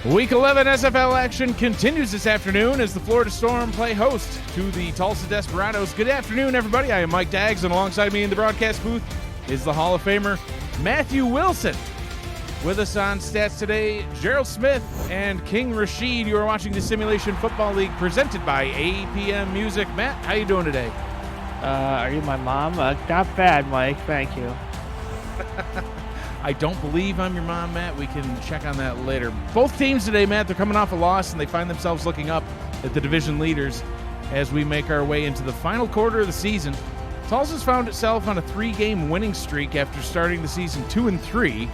Week 11 SFL action continues this afternoon as the Florida Storm play host to the Tulsa Desperados. Good afternoon, everybody. I am Mike Daggs, and alongside me in the broadcast booth is the Hall of Famer Matthew Wilson. With us on stats today, Gerald Smith and King Rashid. You are watching the Simulation Football League presented by APM Music. Matt, how you doing today? Are you my mom? Not bad, Mike. Thank you. I don't believe I'm your mom, Matt. We can check on that later. Both teams today, Matt, they're coming off a loss, and they find themselves looking up at the division leaders as we make our way into the final quarter of the season. Tulsa's found itself on a 3-game winning streak after starting the season 2-3,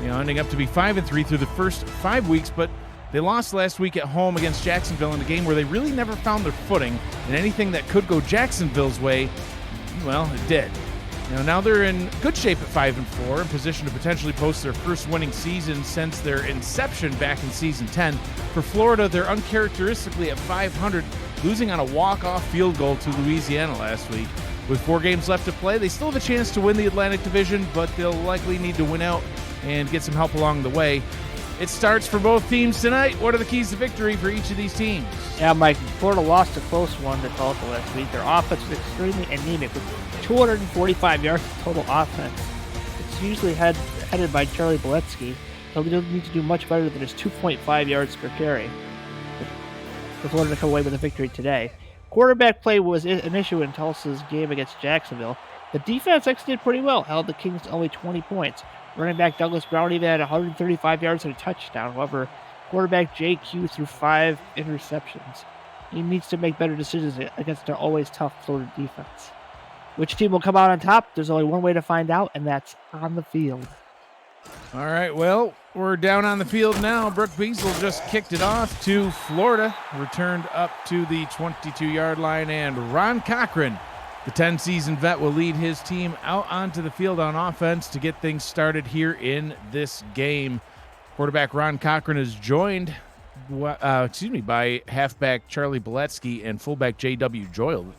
ending up to be 5-3 through the first 5 weeks, but they lost last week at home against Jacksonville in a game where they really never found their footing, and anything that could go Jacksonville's way, well, it did. Now they're in good shape at 5-4, in position to potentially post their first winning season since their inception back in Season 10. For Florida, they're uncharacteristically at 500, losing on a walk-off field goal to Louisiana last week. With 4 games left to play, they still have a chance to win the Atlantic Division, but they'll likely need to win out and get some help along the way. It starts for both teams tonight. What are the keys to victory for each of these teams? Yeah, Mike, Florida lost a close one to Tulsa last week. Their offense is extremely anemic with 245 yards of total offense. It's usually headed by Charlie Boletsky, so they don't need to do much better than his 2.5 yards per carry for Florida to come away with a victory today. Quarterback play was an issue in Tulsa's game against Jacksonville. The defense actually did pretty well, held the Kings to only 20 points. Running back Douglas Brown even had 135 yards and a touchdown. However, quarterback JQ threw 5 interceptions. He needs to make better decisions against an always tough Florida defense. Which team will come out on top? There's only one way to find out, and that's on the field. All right, well, we're down on the field now. Brooke Beasel just kicked it off to Florida, returned up to the 22-yard line, and Ron Cochran, the 10-season vet, will lead his team out onto the field on offense to get things started here in this game. Quarterback Ron Cochran is joined by halfback Charlie Boletsky and fullback J.W. Doyle.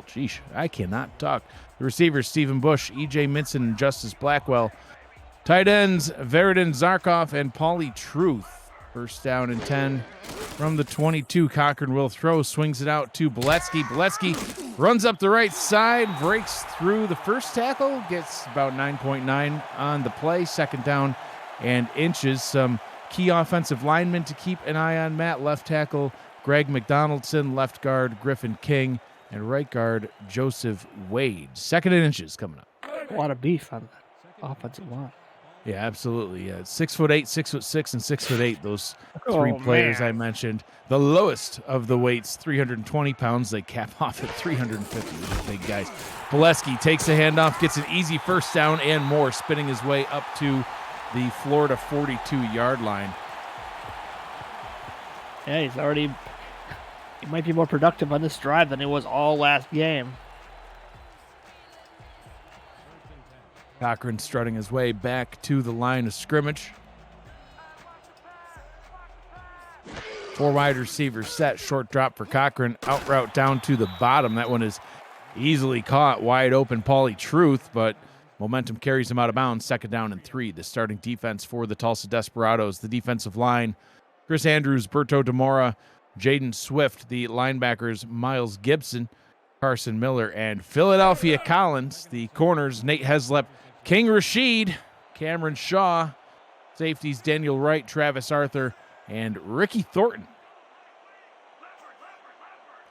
Geesh, I cannot talk. The receivers, Stephen Bush, E.J. Minson, and Justice Blackwell. Tight ends, Veridin Zarkov and Paulie Truth. First down and 10 from the 22. Cochran will throw, swings it out to Boletsky. Boletsky runs up the right side, breaks through the first tackle, gets about 9.9 on the play. Second down and inches. Some key offensive linemen to keep an eye on, Matt. Left tackle Greg McDonaldson, left guard Griffin King, and right guard Joseph Wade. Second and inches coming up. A lot of beef on the offensive line. Yeah, absolutely. Yeah, 6'8", 6'6", and 6'8". Those three players I mentioned. The lowest of the weights, 320 pounds. They cap off at 350. Those are big guys. Boletsky takes the handoff, gets an easy first down and more, spinning his way up to the Florida 42-yard line. Yeah, he might be more productive on this drive than he was all last game. Cochran strutting his way back to the line of scrimmage. 4 wide receivers set. Short drop for Cochran. Out route down to the bottom. That one is easily caught. Wide open Paulie Truth, but momentum carries him out of bounds. Second down and 3. The starting defense for the Tulsa Desperados. The defensive line, Chris Andrews, Berto DeMora, Jaden Swift. The linebackers, Miles Gibson, Carson Miller, and Philadelphia Collins. The corners, Nate Heslep, King Rashid, Cameron Shaw, safeties Daniel Wright, Travis Arthur, and Ricky Thornton.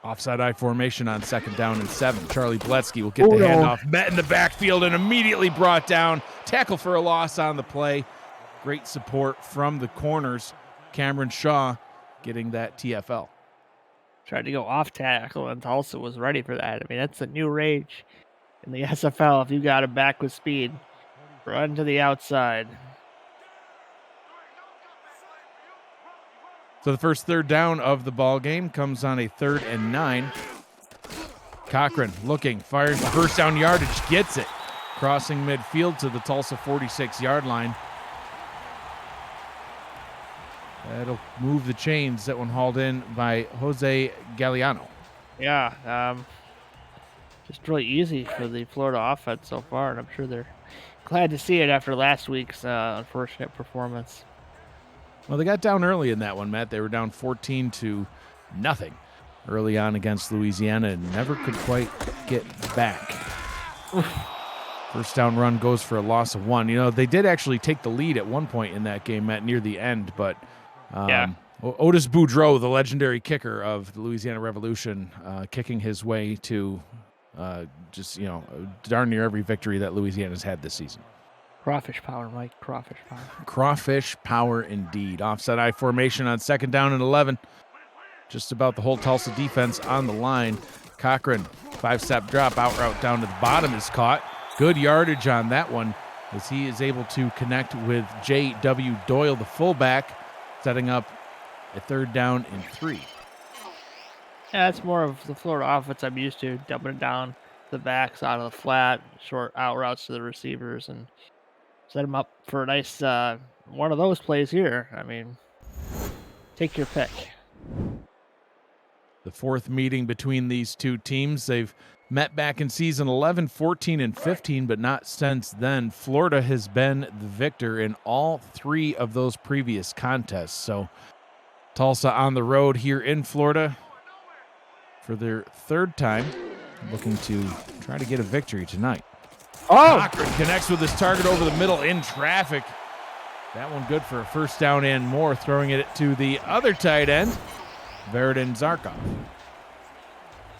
Offside I formation on second down and 7. Charlie Boletsky will get the handoff. Met in the backfield and immediately brought down. Tackle for a loss on the play. Great support from the corners. Cameron Shaw getting that TFL. Tried to go off tackle, and Tulsa was ready for that. I mean, that's a new rage in the SFL. If you got him back with speed, run to the outside. So the first third down of the ball game comes on a 3rd and 9. Cochran looking, fires the first down yardage, gets it. Crossing midfield to the Tulsa 46-yard line. That'll move the chains. That one hauled in by Jose Galliano. Yeah, just really easy for the Florida offense so far, and I'm sure they're glad to see it after last week's unfortunate performance. Well, they got down early in that one, Matt. They were down 14-0 early on against Louisiana and never could quite get back. First down run goes for a loss of 1. You know, they did actually take the lead at one point in that game, Matt, near the end, but Otis Boudreaux, the legendary kicker of the Louisiana Revolution, kicking his way to darn near every victory that Louisiana's had this season. Crawfish power, Mike. Crawfish power. Crawfish power indeed. Offset I formation on 2nd down and 11. Just about the whole Tulsa defense on the line. Cochran, 5-step drop, out route down to the bottom is caught. Good yardage on that one as he is able to connect with J.W. Doyle, the fullback, setting up a 3rd down and 3. Yeah, it's more of the Florida offense I'm used to, dumping it down the backs out of the flat, short out routes to the receivers, and set them up for a nice one of those plays here. I mean, take your pick. The 4th meeting between these two teams. They've met back in season 11, 14, and 15, but not since then. Florida has been the victor in all 3 of those previous contests. So Tulsa on the road here in Florida for their 3rd time, looking to try to get a victory tonight. Cochran connects with his target over the middle in traffic. That one good for a 1st down and more, throwing it to the other tight end, Veridin Zarkov.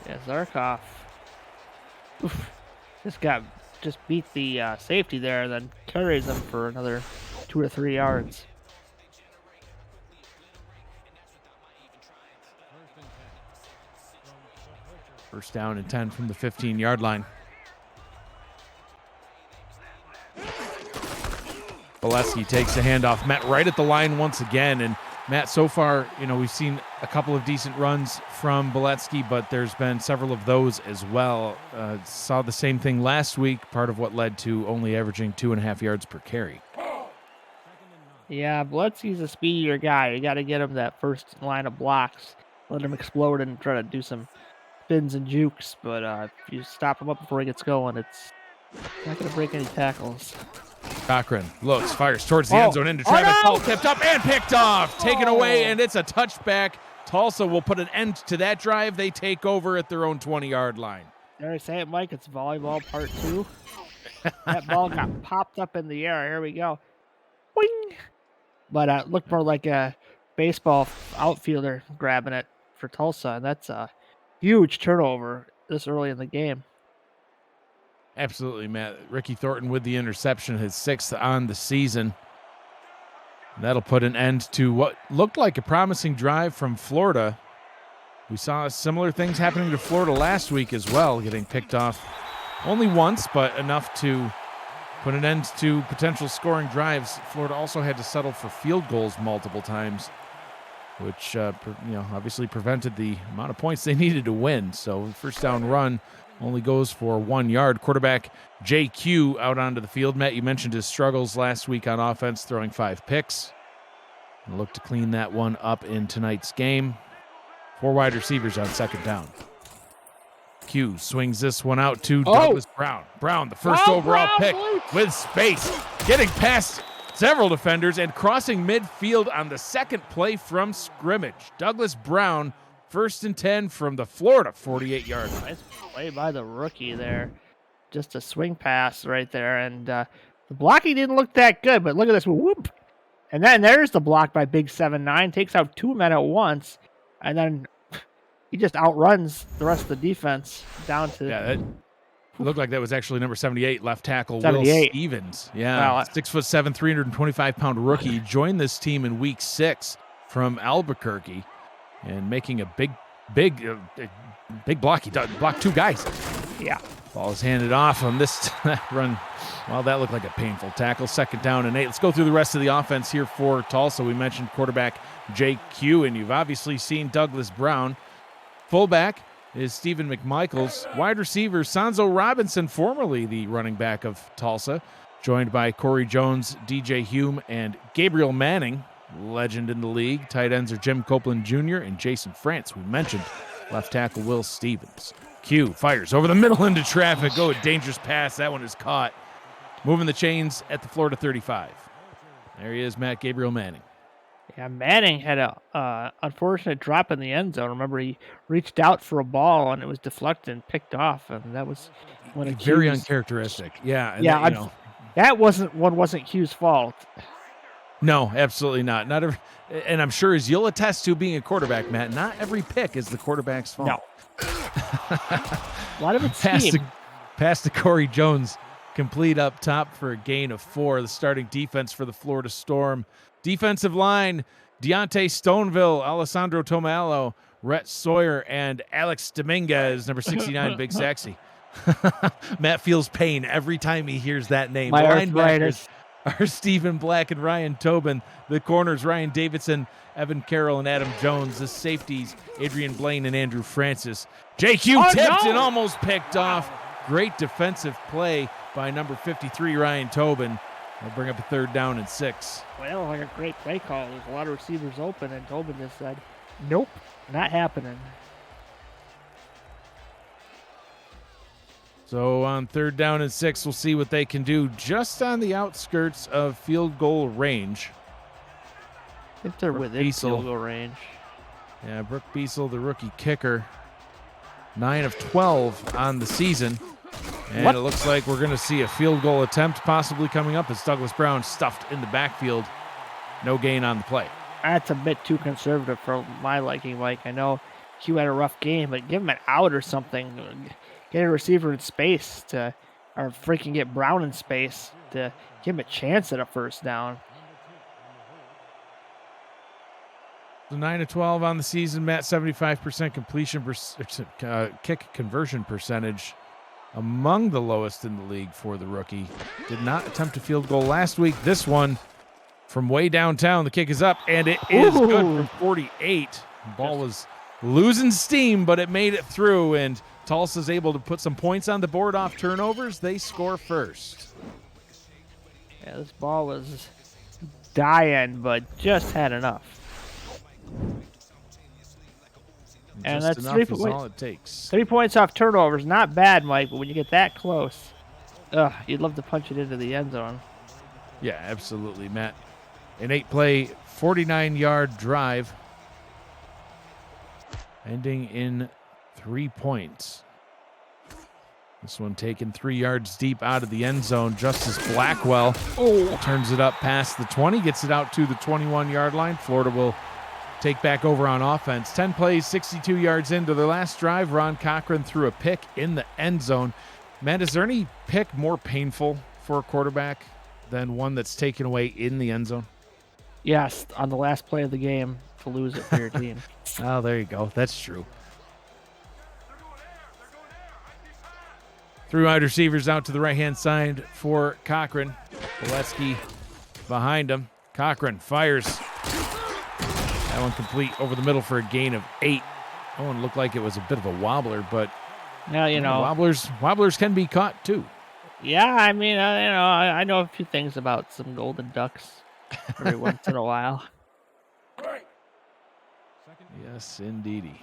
Yeah, Zarkov. Oof. Just beat the safety there, then carries him for another 2 or 3 yards. First down and 10 from the 15-yard line. Bolesky takes the handoff. Matt right at the line once again. And Matt, so far, we've seen a couple of decent runs from Bolesky, but there's been several of those as well. Saw the same thing last week, part of what led to only averaging 2.5 yards per carry. Yeah, Bolesky's a speedier guy. You got to get him that first line of blocks, let him explode and try to do some spins and jukes. But if you stop him up before he gets going, it's not going to break any tackles. Cochran looks, fires towards the end zone into traffic. Ball tipped up and picked off. Taken away, and it's a touchback. Tulsa will put an end to that drive. They take over at their own 20-yard line. Dare I say it, Mike? It's volleyball part 2. That ball got popped up in the air. Here we go. Wing! But it looked more like a baseball outfielder grabbing it for Tulsa, and that's a huge turnover this early in the game. Absolutely, Matt. Ricky Thornton with the interception, his 6th on the season. That'll put an end to what looked like a promising drive from Florida. We saw similar things happening to Florida last week as well, getting picked off only once, but enough to put an end to potential scoring drives. Florida also had to settle for field goals multiple times, which obviously prevented the amount of points they needed to win. So the first down run only goes for 1 yard. Quarterback JQ out onto the field. Matt, you mentioned his struggles last week on offense, throwing 5 picks. And look to clean that one up in tonight's game. 4 wide receivers on 2nd down. Q swings this one out to Douglas Brown. Brown, the first overall pick with space, getting past several defenders and crossing midfield on the 2nd play from scrimmage. Douglas Brown, 1st and 10 from the Florida 48-yard line. Nice play by the rookie there. Just a swing pass right there. And the blocking didn't look that good, but look at this. Whoop. And then there's the block by Big 7'9". Takes out 2 men at once. And then he just outruns the rest of the defense down to... Yeah, it looked like that was actually number 78, left tackle 78. Will Stevens. Yeah, wow. 6'7", 325-pound rookie. Joined this team in week 6 from Albuquerque. And making a big block. He blocked 2 guys. Yeah. Ball is handed off on this run. Well, that looked like a painful tackle. 2nd down and 8. Let's go through the rest of the offense here for Tulsa. We mentioned quarterback JQ, and you've obviously seen Douglas Brown. Fullback is Stephen McMichaels. Wide receiver, Sanzo Robinson, formerly the running back of Tulsa, joined by Corey Jones, DJ Hume, and Gabriel Manning, legend in the league. Tight ends are Jim Copeland Jr. and Jason France. We mentioned left tackle Will Stevens. Q fires over the middle into traffic. A dangerous pass. That one is caught. Moving the chains at the Florida 35. There he is, Matt, Gabriel Manning. Yeah, Manning had a unfortunate drop in the end zone. Remember, he reached out for a ball and it was deflected and picked off, and that was one of Very Q's. uncharacteristic. Yeah, and Yeah, that wasn't Q's fault. No, absolutely not. Not every, and I'm sure, as you'll attest to being a quarterback, Matt, not every pick is the quarterback's fault. No. A lot of it's scheme. Pass to Corey Jones, complete up top for a gain of 4. The starting defense for the Florida Storm. Defensive line, Deontay Stoneville, Alessandro Tomalo, Rhett Sawyer, and Alex Dominguez, number 69, Big Sexy. Matt feels pain every time he hears that name. My The arthritis. linebackers are Stephen Black and Ryan Tobin. The corners, Ryan Davidson, Evan Carroll, and Adam Jones. The safeties, Adrian Blaine and Andrew Francis. JQ tipped and almost picked off. Great defensive play by number 53, Ryan Tobin. They'll bring up a 3rd down and 6. Well, like a great play call. There's a lot of receivers open, and Tobin just said, nope, not happening. So on 3rd down and 6, we'll see what they can do just on the outskirts of field goal range. I think they're within field goal range. Yeah, Brooke Beasel, the rookie kicker, 9 of 12 on the season. And it looks like we're going to see a field goal attempt possibly coming up as Douglas Brown stuffed in the backfield. No gain on the play. That's a bit too conservative for my liking, Mike. I know Q had a rough game, but give him an out or something. Get a receiver in space or freaking get Brown in space to give him a chance at a 1st down. So 9 of 12 on the season, Matt, 75% completion kick conversion percentage, among the lowest in the league for the rookie. Did not attempt a field goal last week. This one from way downtown. The kick is up, and it is good from 48. The ball was losing steam, but it made it through, and Tulsa's able to put some points on the board off turnovers. They score first. Yeah, this ball was dying, but just had enough. And just that's enough 3 is points. all it takes. 3 points off turnovers, not bad, Mike. But when you get that close, you'd love to punch it into the end zone. Yeah, absolutely, Matt. An 8-play, 49-yard drive, ending in 3 points. This one taken 3 yards deep out of the end zone. Justice Blackwell turns it up past the 20, gets it out to the 21-yard line. Florida will take back over on offense. 10 plays, 62 yards into their last drive. Ron Cochran threw a pick in the end zone. Matt, is there any pick more painful for a quarterback than one that's taken away in the end zone? Yes, on the last play of the game to lose it for your team. Oh, there you go. That's true. 3 wide receivers out to the right-hand side for Cochran. Boletsky behind him. Cochran fires. That one complete over the middle for a gain of 8. That one looked like it was a bit of a wobbler, but now wobblers can be caught too. Yeah, I mean, I know a few things about some golden ducks every once in a while. Yes, indeedy.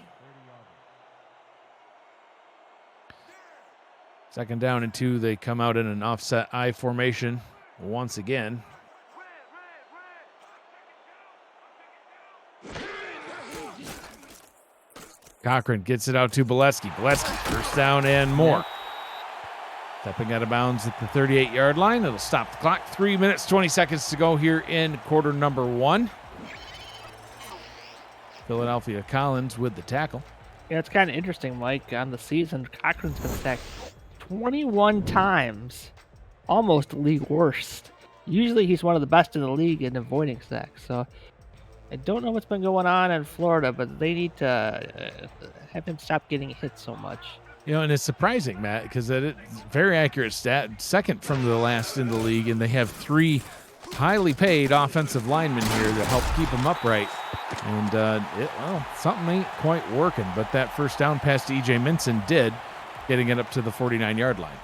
2nd down and 2. They come out in an offset I formation once again. Cochran gets it out to Boletsky. Boletsky, 1st down and more. Stepping out of bounds at the 38-yard line. It'll stop the clock. 3 minutes, 20 seconds to go here in quarter number 1. Philadelphia Collins with the tackle. Yeah, it's kind of interesting, Mike. On the season, Cochran's been sacked 21 times. Almost league worst. Usually he's one of the best in the league in avoiding sacks. So I don't know what's been going on in Florida, but they need to have him stop getting hit so much. You know, and it's surprising, Matt, because it's very accurate stat. 2nd from the last in the league, and they have 3 highly paid offensive linemen here to help keep them upright. And, something ain't quite working, but that 1st down pass to E.J. Minson did, getting it up to the 49-yard line.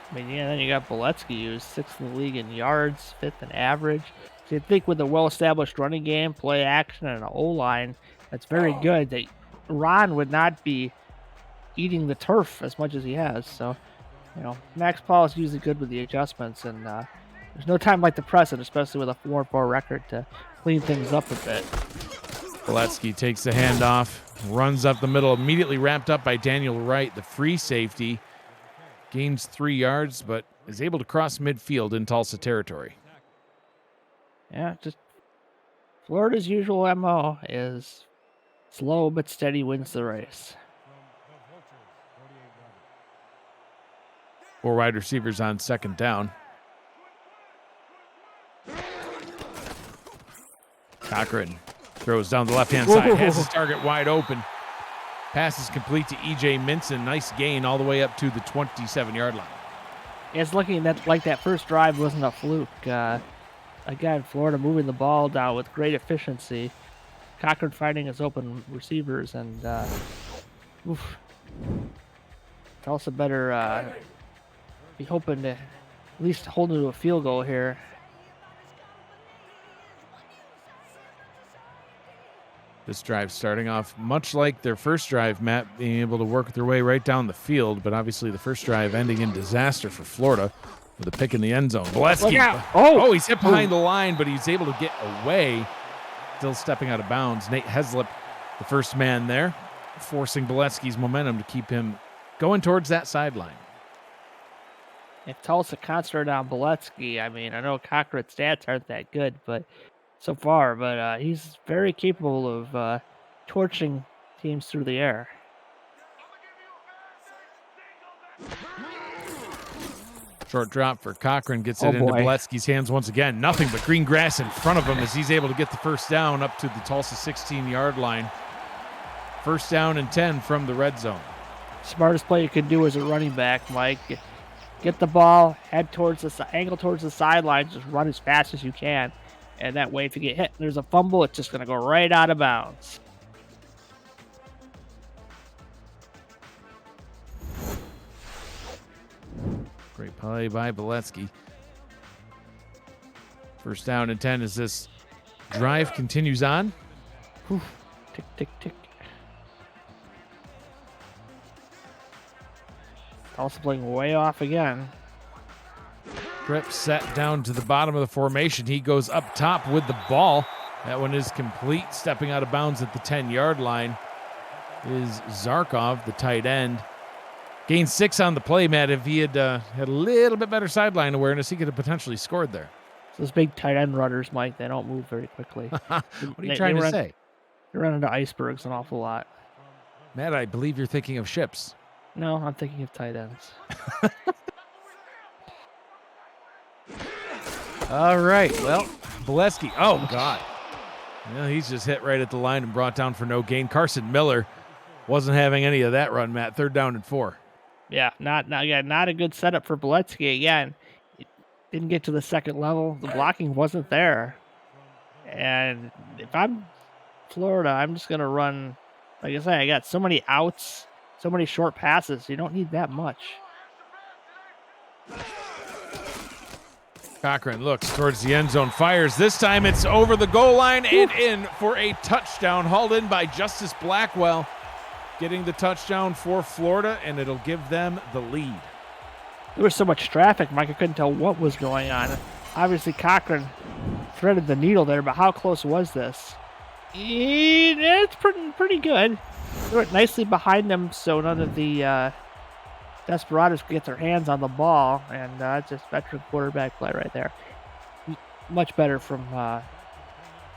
I mean, yeah, then you got Boletsky, who's 6th in the league in yards, 5th in average. So you think with a well-established running game, play action, and an O-line that's very good, that Ron would not be eating the turf as much as he has. So, Max Paul is usually good with the adjustments, and There's no time like the present, especially with a 4-4 record, to clean things up a bit. Boletsky takes the handoff, runs up the middle, immediately wrapped up by Daniel Wright, the free safety. Gains 3 yards, but is able to cross midfield in Tulsa territory. Yeah, just Florida's usual MO is slow but steady wins the race. 4 wide receivers on second down. Cochran throws down the left-hand side, has his target wide open. Pass is complete to E.J. Minson. Nice gain all the way up to the 27-yard line. It's looking like that first drive wasn't a fluke. Again, Florida moving the ball down with great efficiency. Cochran finding his open receivers, and Tulsa better be hoping to at least hold it to a field goal here. This drive starting off much like their first drive, Matt, being able to work their way right down the field, but obviously the first drive ending in disaster for Florida with a pick in the end zone. Boletsky. Oh, he's hit behind the line, but he's able to get away. Still stepping out of bounds. Nate Heslip, the first man there, forcing Boletsky's momentum to keep him going towards that sideline. If Tulsa concentrated on Boletsky, I mean, I know Cochran's stats aren't that good, but so far, but he's very capable of torching teams through the air. Short drop for Cochran, gets it into Boletsky's hands once again. Nothing but green grass in front of him as he's able to get the first down up to the Tulsa 16-yard line. First down and 10 from the red zone. Smartest play you can do as a running back, Mike. Get the ball, head towards angle towards the sideline, just run as fast as you can. And that way, if you get hit and there's a fumble, it's just going to go right out of bounds. Great play by Boletsky. First down and 10 as this drive continues on. Whew. Tick, tick, tick. Also playing way off again. Tripp set down to the bottom of the formation. He goes up top with the ball. That one is complete. Stepping out of bounds at the 10-yard line is Zarkov, the tight end. Gained 6 on the play, Matt. If he had had a little bit better sideline awareness, he could have potentially scored there. Those big tight end runners, Mike, they don't move very quickly. What are you trying to say? They run into icebergs an awful lot. Matt, I believe you're thinking of ships. No, I'm thinking of tight ends. All right, well, Boletsky. Oh, God. Yeah, he's just hit right at the line and brought down for no gain. Carson Miller wasn't having any of that run, Matt. 3rd down and 4. Yeah, not a good setup for Boletsky. Again, it didn't get to the second level. The blocking wasn't there. And if I'm Florida, I'm just going to run. Like I say, I got so many outs, so many short passes. You don't need that much. Cochran looks towards the end zone, fires. This time it's over the goal line and in for a touchdown, hauled in by Justice Blackwell, getting the touchdown for Florida, and it'll give them the lead. There was so much traffic, Mike, I couldn't tell what was going on. Obviously, Cochran threaded the needle there, but how close was this? It's pretty good. They went nicely behind them, so none of the Desperados could get their hands on the ball, and just veteran quarterback play right there. Much better from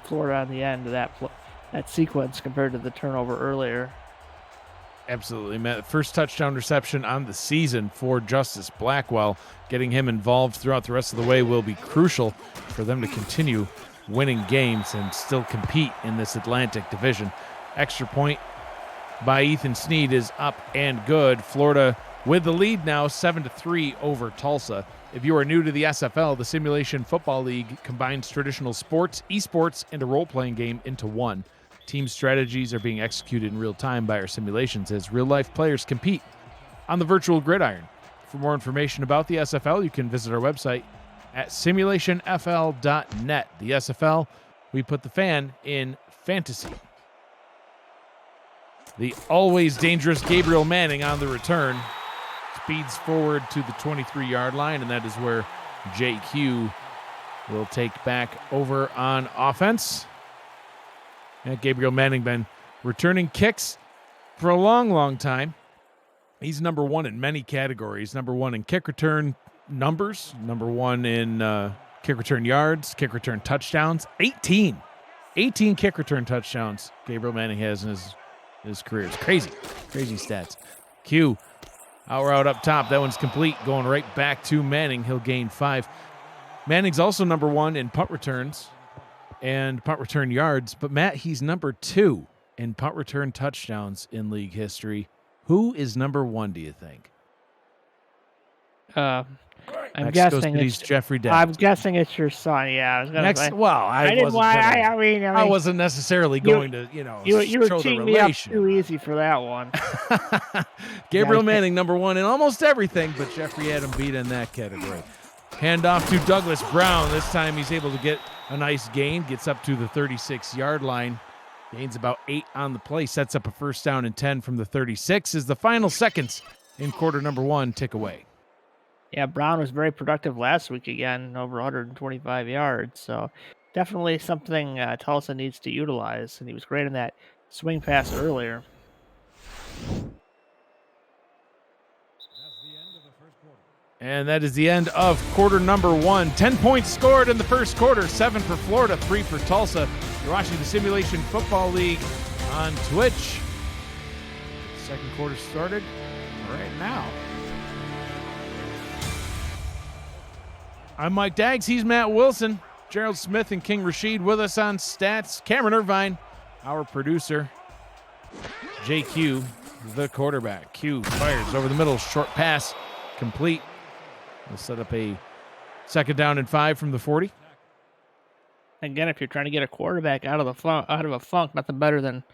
Florida on the end of that sequence compared to the turnover earlier. Absolutely, Matt. First touchdown reception on the season for Justice Blackwell. Getting him involved throughout the rest of the way will be crucial for them to continue winning games and still compete in this Atlantic division. Extra point by Ethan Sneed is up and good. Florida with the lead now, 7-3 over Tulsa. If you are new to the SFL, the Simulation Football League combines traditional sports, esports, and a role-playing game into one. Team strategies are being executed in real time by our simulations as real-life players compete on the virtual gridiron. For more information about the SFL, you can visit our website at simulationfl.net. The SFL, we put the fan in fantasy. The always dangerous Gabriel Manning on the return. Speeds forward to the 23-yard line, and that is where JQ will take back over on offense. And Gabriel Manning been returning kicks for a long, long time. He's number one in many categories. Number one in kick return numbers. Number one in kick return yards, kick return touchdowns. 18 kick return touchdowns Gabriel Manning has in his career. It's crazy stats. Q, out route up top. That one's complete. Going right back to Manning. He'll gain 5. Manning's also number one in punt returns and punt return yards. But, Matt, he's number 2 in punt return touchdowns in league history. Who is number 1, do you think? I'm Mexico guessing City's it's Jeffrey Downs. I'm guessing it's your son. Yeah, I was gonna say. Well, I wasn't necessarily going to, you were show the teeing me up relation. too easy for that one. Gabriel Manning, number 1 in almost everything, but Jeffrey had him beat in that category. Handoff to Douglas Brown. This time he's able to get a nice gain. Gets up to the 36-yard line. Gains about 8 on the play. Sets up a first down and 10 from the 36 as the final seconds in quarter number 1 tick away. Yeah, Brown was very productive last week again, over 125 yards. So definitely something Tulsa needs to utilize. And he was great in that swing pass earlier. And that is the end of quarter number 1. 10 points scored in the first quarter. 7 for Florida, 3 for Tulsa. You're watching the Simulation Football League on Twitch. Second quarter started right now. I'm Mike Daggs. He's Matt Wilson. Gerald Smith and King Rashid with us on stats. Cameron Irvine, our producer. JQ, the quarterback. Q fires over the middle. Short pass. Complete. We'll set up a second down and 5 from the 40. Again, if you're trying to get a quarterback out of a funk, nothing better than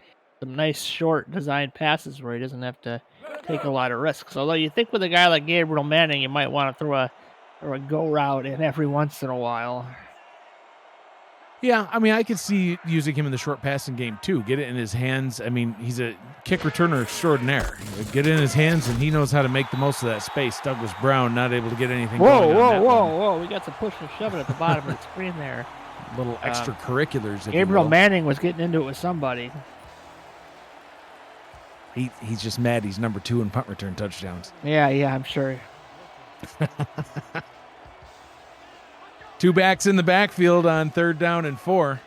some nice short designed passes where he doesn't have to take a lot of risks. Although you think with a guy like Gabriel Manning, you might want to throw a go route in every once in a while. Yeah, I mean, I could see using him in the short passing game too. Get it in his hands. I mean, he's a kick returner extraordinaire. Get it in his hands, and he knows how to make the most of that space. Douglas Brown not able to get anything going on that one. Whoa. We got some push and shove it at the bottom of the screen there. Little extracurriculars. Gabriel Manning was getting into it with somebody. He's just mad he's number 2 in punt return touchdowns. Yeah, I'm sure. 2 backs in the backfield on third down and 4.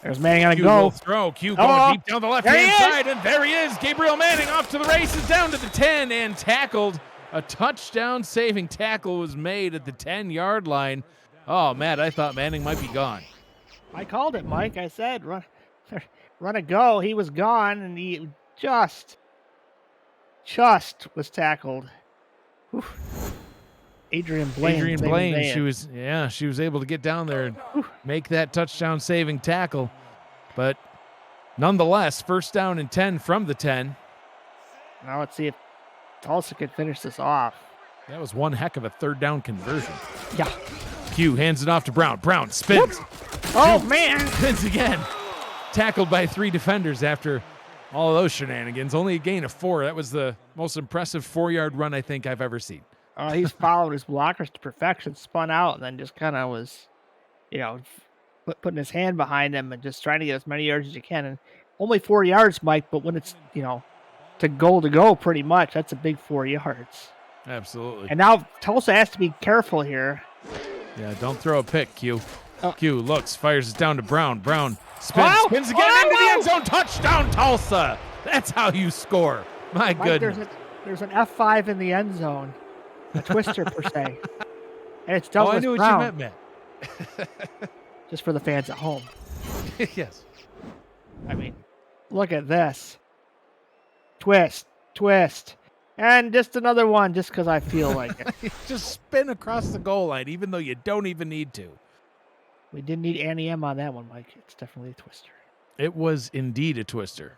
There's Manning on a Q go. will throw. Q going deep down the left-hand side, and there he is. Gabriel Manning off to the races, down to the 10 and tackled. A touchdown-saving tackle was made at the 10-yard line. Oh, Matt, I thought Manning might be gone. I called it, Mike. I said run a go. He was gone, and he just was tackled. Whew. Adrian Blaine. She was able to get down there and make that touchdown-saving tackle. But nonetheless, first down and 10 from the 10. Now let's see if Tulsa can finish this off. That was one heck of a third down conversion. Yeah. Q hands it off to Brown. Brown spins. Oh, man. Spins again. Tackled by 3 defenders after all of those shenanigans. Only a gain of 4. That was the most impressive 4-yard run I think I've ever seen. He's followed his blockers to perfection, spun out, and then just kind of was, putting his hand behind him and just trying to get as many yards as you can. And only 4 yards, Mike, but when it's, to go pretty much, that's a big 4 yards. Absolutely. And now Tulsa has to be careful here. Yeah, don't throw a pick, Q. Q looks, fires it down to Brown. Brown spins again into the end zone. Touchdown, Tulsa. That's how you score. My goodness. There's an F5 in the end zone. A twister, per se. And it's Douglas I knew Brown. what you meant, man. Just for the fans at home. Yes. I mean, look at this. Twist. And just another one, just because I feel like it. Just spin across the goal line, even though you don't even need to. We didn't need Annie M on that one, Mike. It's definitely a twister. It was indeed a twister.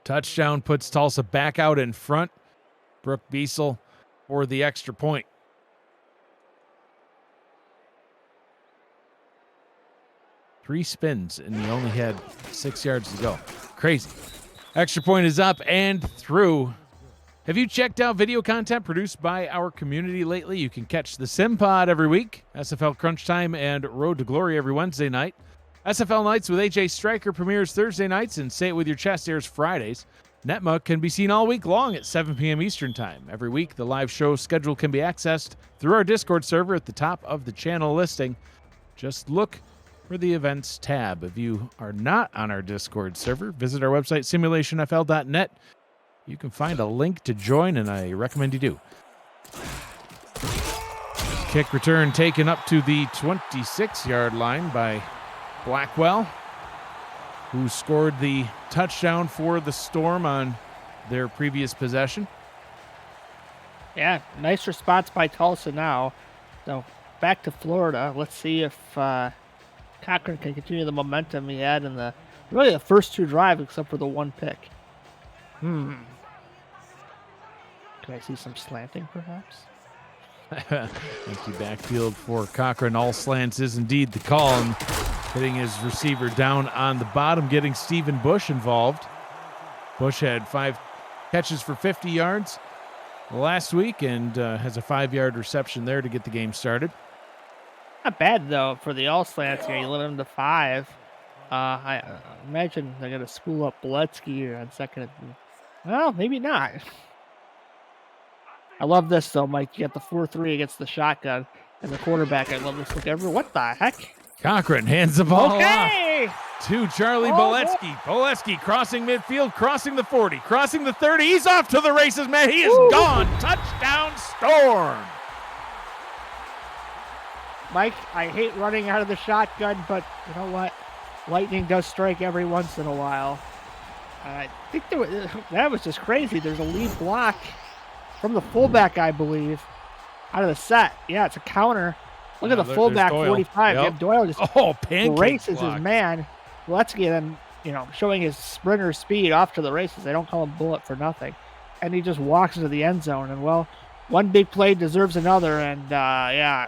Touchdown puts Tulsa back out in front. Brooke Biesel for the extra point. Three spins, and he only had 6 yards to go. Crazy. Extra point is up and through. Have you checked out video content produced by our community lately? You can catch the Sim Pod every week, SFL Crunch Time, and Road to Glory every Wednesday night. SFL Nights with AJ Stryker premieres Thursday nights, and Say It With Your Chest airs Fridays. Netma can be seen all week long at 7 p.m. Eastern Time. Every week, the live show schedule can be accessed through our Discord server at the top of the channel listing. Just look for the events tab. If you are not on our Discord server, visit our website, simulationfl.net. You can find a link to join, and I recommend you do. Kick return taken up to the 26-yard line by Blackwell, who scored the touchdown for the Storm on their previous possession. Yeah, nice response by Tulsa now. So back to Florida. Let's see if Cochran can continue the momentum he had in the first two drives, except for the one pick. Can I see some slanting, perhaps? Empty backfield for Cochran. All slants is indeed the call, and hitting his receiver down on the bottom, getting Stephen Bush involved. Bush had 5 catches for 50 yards last week and has a 5-yard reception there to get the game started. Not bad, though, for the all slants here. You limit him to 5. I imagine they're going to school up Boletsky on second. Well, maybe not. I love this, though, Mike. You got the 4-3 against the shotgun and the quarterback. I love this look ever. What the heck? Cochran hands the ball Okay. off to Charlie Boletsky. Boletsky crossing midfield, crossing the 40, crossing the 30. He's off to the races, man. He is gone. Touchdown, Storm. Mike, I hate running out of the shotgun, but you know what? Lightning does strike every once in a while. I think that was just crazy. There's a lead block from the fullback, I believe, out of the set. Yeah, it's a counter. Look at the fullback, 45. Yep. Doyle just races his man. Boletsky then, showing his sprinter speed off to the races. They don't call him Bullet for nothing. And he just walks into the end zone. And, well, one big play deserves another. And,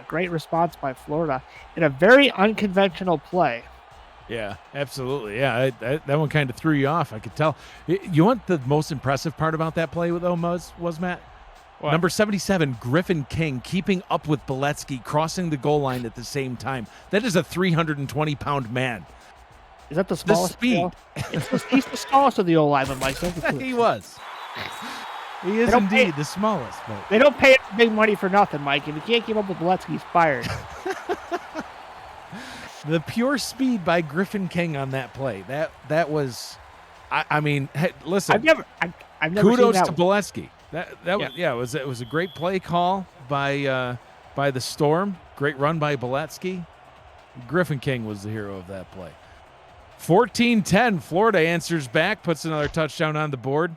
great response by Florida in a very unconventional play. Yeah, absolutely. Yeah, that one kind of threw you off. I could tell. You want the most impressive part about that play, though, was Matt? What? Number 77, Griffin King, keeping up with Boletsky, crossing the goal line at the same time. That is a 320-pound man. Is that the smallest? The speed. He's the smallest of the old linemen, Mike. He was. He is indeed the smallest. But they don't pay big money for nothing, Mike. If you can't keep up with Boletsky, he's fired. The pure speed by Griffin King on that play. That was, I mean, hey, listen. I've never kudos seen that to Boletsky. It was a great play call by the Storm. Great run by Boletsky. Griffin King was the hero of that play. 14-10. Florida answers back, puts another touchdown on the board.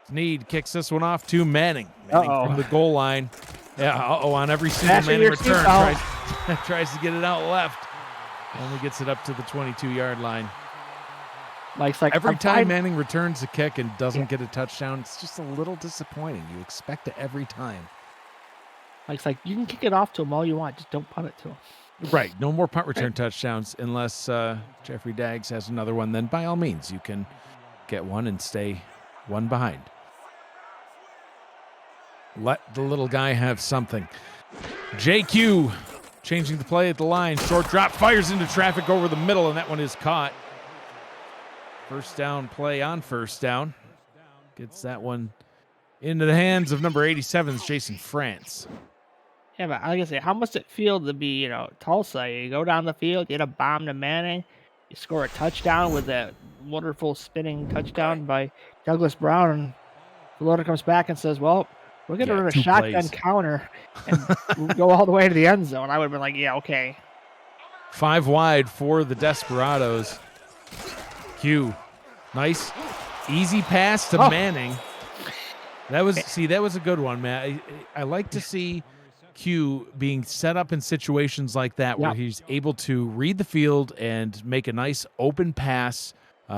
Snead kicks this one off to Manning. Manning from the goal line. Yeah, on every single Manning return. Tries to get it out left. Only gets it up to the 22-yard line. Mike's like, every time Manning returns a kick and doesn't get a touchdown, it's just a little disappointing. You expect it every time. Mike's like, you can kick it off to him all you want. Just don't punt it to him. Right. No more punt return touchdowns unless Jeffrey Daggs has another one. Then by all means, you can get one and stay one behind. Let the little guy have something. JQ changing the play at the line. Short drop, fires into traffic over the middle, and that one is caught. First down play on first down. Gets that one into the hands of number 87, Jason France. Yeah, but like I say, how must it feel to be, Tulsa? You go down the field, get a bomb to Manning, you score a touchdown with that wonderful spinning touchdown by Douglas Brown, and Florida comes back and says, well, we're going to run a shotgun counter and go all the way to the end zone. I would have been like, yeah, okay. 5 wide for the Desperados. Q. Nice, easy pass to Manning. That was a good one, Matt. I like to see Q being set up in situations like that where he's able to read the field and make a nice open pass,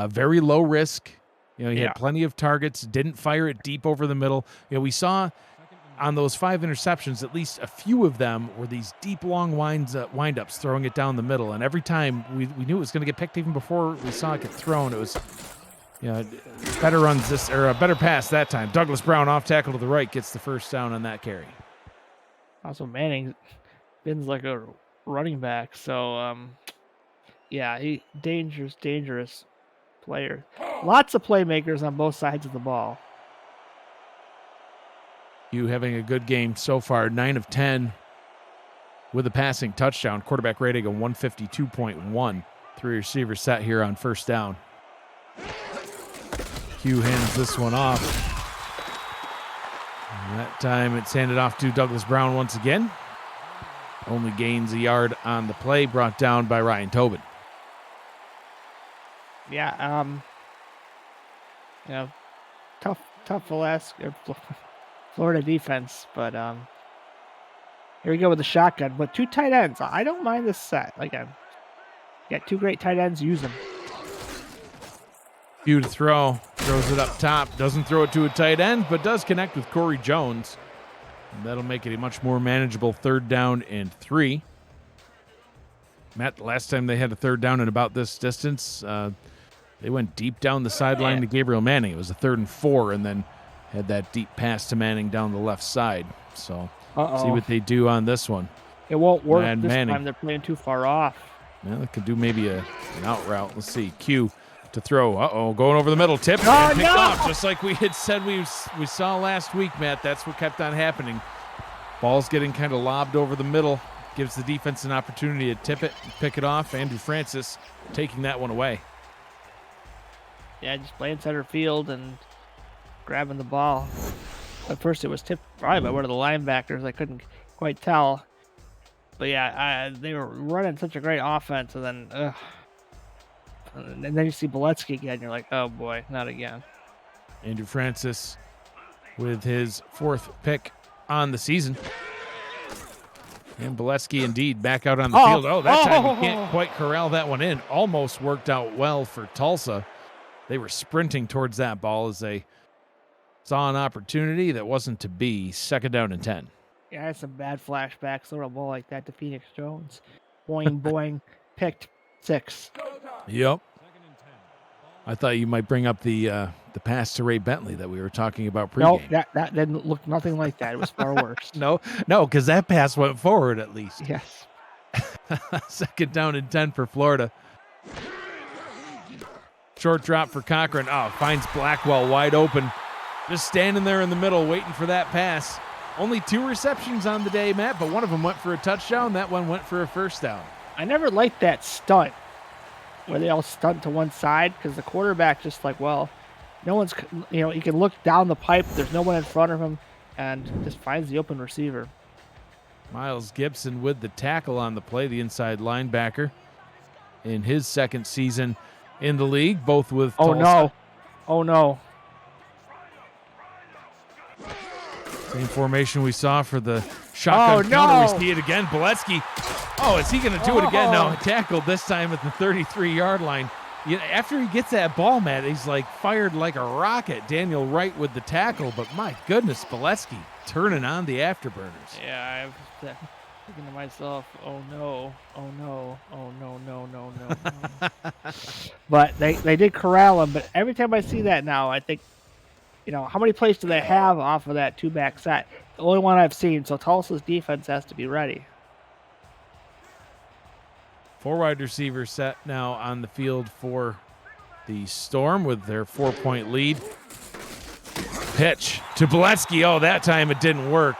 very low risk. He had plenty of targets, didn't fire it deep over the middle. We saw on those 5 interceptions, at least a few of them were these deep, long wind-ups, throwing it down the middle. And every time we knew it was going to get picked even before we saw it get thrown. It was Yeah, better runs this, or a better pass that time. Douglas Brown off tackle to the right gets the first down on that carry. Also, Manning spins like a running back, so yeah, he dangerous player. Lots of playmakers on both sides of the ball. You having a good game so far, 9 of 10 with a passing touchdown. Quarterback rating of 152.1. 3 receivers set here on first down. Q hands this one off. And that time it's handed off to Douglas Brown once again. Only gains a yard on the play, brought down by Ryan Tobin. Yeah, tough Florida defense, but here we go with the shotgun. But 2 tight ends. I don't mind this set. Again, got 2 great tight ends. Use them. Q to throw, throws it up top, doesn't throw it to a tight end, but does connect with Corey Jones. And that'll make it a much more manageable 3rd down and 3. Matt, the last time they had a 3rd down at about this distance, they went deep down the sideline to Gabriel Manning. It was a 3rd and 4, and then had that deep pass to Manning down the left side. So see what they do on this one. It won't work and this Manning. time. They're playing too far off. Yeah, they could do maybe an out route. Let's see. Q to throw. Going over the middle. Tip. Oh, and picked no! off, just like we had said we saw last week, Matt. That's what kept on happening. Ball's getting kind of lobbed over the middle. Gives the defense an opportunity to tip it, pick it off. Andrew Francis taking that one away. Yeah, just playing center field and grabbing the ball. At first it was tipped probably by one of the linebackers. I couldn't quite tell. But yeah, they were running such a great offense, and then and then you see Boletsky again. You're like, oh boy, not again. Andrew Francis with his 4th pick on the season. And Boletsky indeed back out on the field. That time you can't quite corral that one in. Almost worked out well for Tulsa. They were sprinting towards that ball as they saw an opportunity that wasn't to be. 2nd down and 10. Yeah, I had some bad flashbacks. Throw a ball like that to Phoenix Jones. Boing, boing, picked 6. Yep. I thought you might bring up the pass to Ray Bentley that we were talking about pregame. No, that didn't look nothing like that. It was far worse. No, because that pass went forward at least. Yes. 2nd down and 10 for Florida. Short drop for Cochran. Finds Blackwell wide open. Just standing there in the middle waiting for that pass. Only 2 receptions on the day, Matt, but one of them went for a touchdown. That one went for a first down. I never liked that stunt where they all stunt to one side because the quarterback just like, well, no one's, he can look down the pipe. There's no one in front of him and just finds the open receiver. Miles Gibson with the tackle on the play, the inside linebacker in his 2nd season in the league, both with Tulsa. Oh, no. Same formation we saw for the shotgun counter. No. We see it again. Boletsky. Is he going to do it again? No, tackled this time at the 33-yard line. After he gets that ball, Matt, he's like fired like a rocket. Daniel Wright with the tackle, but my goodness, Boletsky turning on the afterburners. Yeah, I was thinking to myself, oh no. But they did corral him. But every time I see that now, I think, how many plays do they have off of that 2-back set? The only one I've seen. So Tulsa's defense has to be ready. 4 wide receiver set now on the field for the Storm with their 4-point lead. Pitch to Boletsky. That time it didn't work.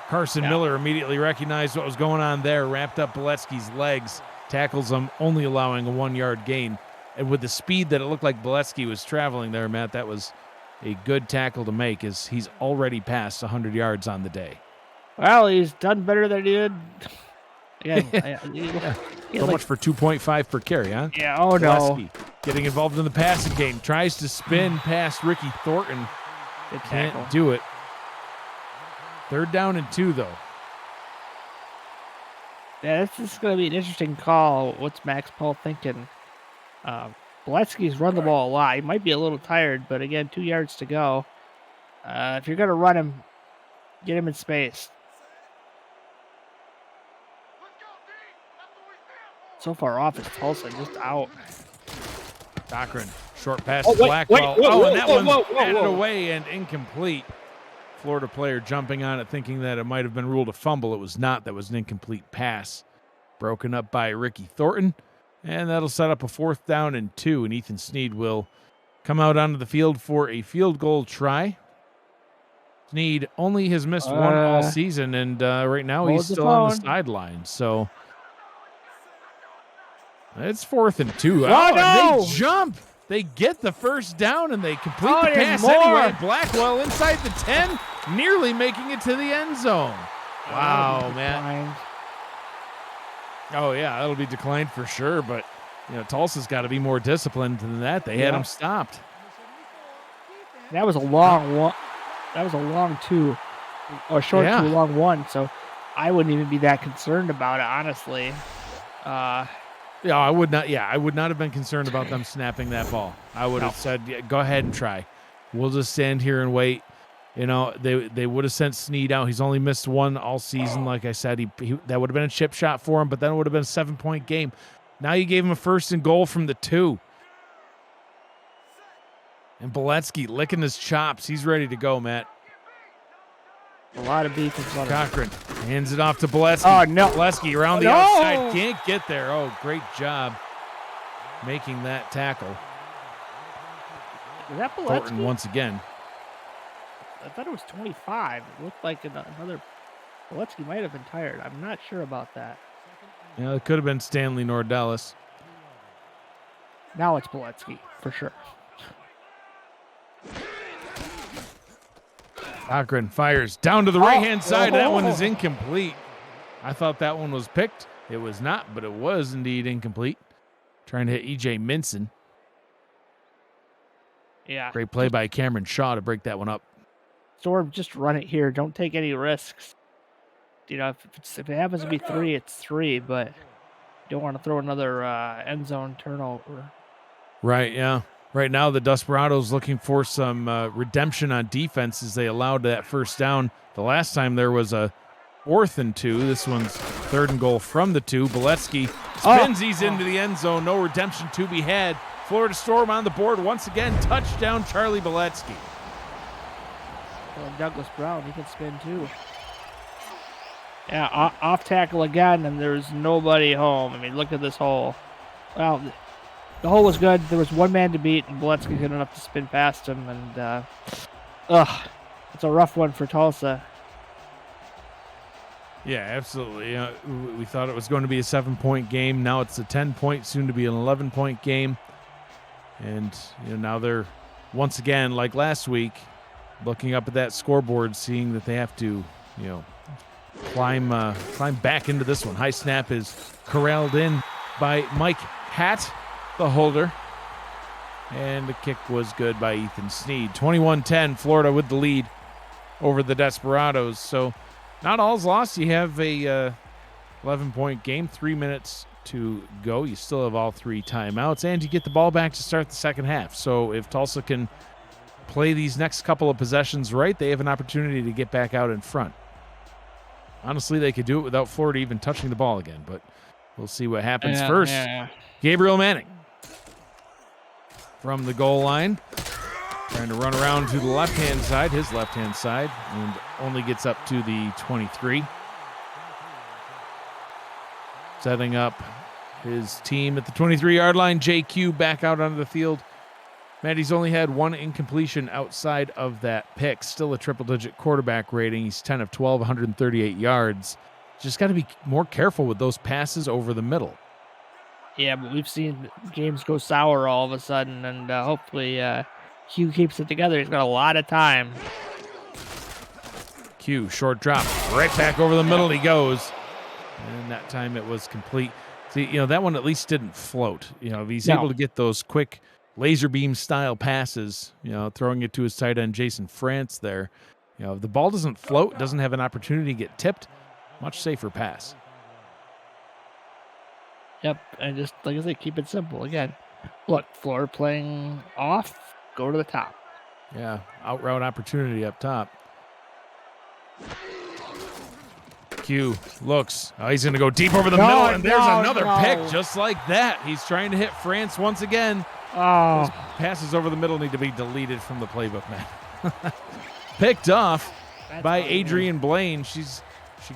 Carson Miller immediately recognized what was going on there, wrapped up Boletsky's legs, tackles him, only allowing a 1-yard gain. And with the speed that it looked like Boletsky was traveling there, Matt, that was a good tackle to make as he's already passed 100 yards on the day. Well, he's done better than he did. So much for 2.5 per carry, huh? Yeah, Boletsky getting involved in the passing game. Tries to spin past Ricky Thornton. Can't do it. 3rd down and 2, though. Yeah, this is going to be an interesting call. What's Max Paul thinking? Boletsky's run the ball a lot. He might be a little tired, but again, 2 yards to go. If you're going to run him, get him in space. So far off is Tulsa, just out. Cochran Short pass Oh, to wait, Blackwell. whoa, And that whoa, one's whoa, whoa, batted whoa. away and incomplete. Florida player jumping on it, thinking that it might have been ruled a fumble. It was not. That was an incomplete pass. Broken up by Ricky Thornton. And that'll set up a 4th down and 2. And Ethan Sneed will come out onto the field for a field goal try. Sneed only has missed one all season, and right now he's still on the sideline. So it's 4th and 2. Oh, and no! they jump. They get the first down, and they complete Oh, the there's pass more. anyway. Blackwell inside the 10, nearly making it to the end zone. Wow, man. Oh, yeah, that'll be declined for sure, but Tulsa's got to be more disciplined than that. They had him stopped. That was a long one. That was a long 2, or short 2, long 1. So I wouldn't even be that concerned about it, honestly. I would not. Yeah, I would not have been concerned about them snapping that ball. I would have said, go ahead and try. We'll just stand here and wait. They would have sent Sneed out. He's only missed one all season. Like I said, he that would have been a chip shot for him, but then it would have been a 7-point game. Now you gave him a 1st and goal from the 2. And Beletsky licking his chops. He's ready to go, Matt. A lot of beef in front of Cochran hands it off to Beletsky. Oh, no. Beletsky around the outside. Can't get there. Oh, great job making that tackle. Was that Beletsky? Thornton once again. I thought it was 25. It looked like another. Beletsky might have been tired. I'm not sure about that. Yeah, it could have been Stanley Nordellis. Now it's Beletsky, for sure. Cochran fires down to the right-hand side. That one is incomplete. I thought that one was picked. It was not, but it was indeed incomplete. Trying to hit E.J. Minson. Yeah. Great play by Cameron Shaw to break that one up. Storm, just run it here. Don't take any risks. If it happens to be 3, it's 3, but you don't want to throw another end zone turnover. Right, yeah. Right now, the Desperados looking for some redemption on defense as they allowed that 1st down. The last time there was a 4th and 2. This one's 3rd and goal from the 2. Beletsky spins these into the end zone. No redemption to be had. Florida Storm on the board once again. Touchdown, Charlie Beletsky. Well, Douglas Brown, he can spin too. Yeah, off tackle again, and there's nobody home. I mean, look at this hole. Well, the hole was good. There was one man to beat, and Beletsky good enough to spin past him. And it's a rough one for Tulsa. Yeah, absolutely. We thought it was going to be a 7-point game. Now it's a 10-point, soon to be an 11-point game. And now they're once again, like last week, looking up at that scoreboard, seeing that they have to, climb back into this one. High snap is corralled in by Mike Hatt, the holder. And the kick was good by Ethan Sneed. 21-10, Florida with the lead over the Desperados. So not all's lost. You have a 11-point game, 3 minutes to go. You still have all 3 timeouts, and you get the ball back to start the second half. So if Tulsa can play these next couple of possessions right, they have an opportunity to get back out in front. Honestly, they could do it without Florida even touching the ball again, but we'll see what happens first. Gabriel Manning from the goal line, trying to run around to the left-hand side, his left-hand side, and only gets up to the 23. Setting up his team at the 23-yard line. JQ back out onto the field. Maddie's only had 1 incompletion outside of that pick. Still a triple-digit quarterback rating. He's 10 of 12, 138 yards. Just got to be more careful with those passes over the middle. Yeah, but we've seen games go sour all of a sudden, and hopefully Q keeps it together. He's got a lot of time. Q, short drop. Right back over the middle he goes. And that time it was complete. See, that one at least didn't float. If he's able to get those quick laser beam style passes, throwing it to his tight end, Jason France there. If the ball doesn't float, doesn't have an opportunity to get tipped, much safer pass. Yep, and just, like I said, keep it simple. Again, look, Florida playing off, go to the top. Yeah, out route opportunity up top. Q looks. Oh, he's going to go deep over the middle, and there's another pick just like that. He's trying to hit France once again. Oh, Passes over the middle need to be deleted from the playbook, man. Picked off by Adrian Blaine. She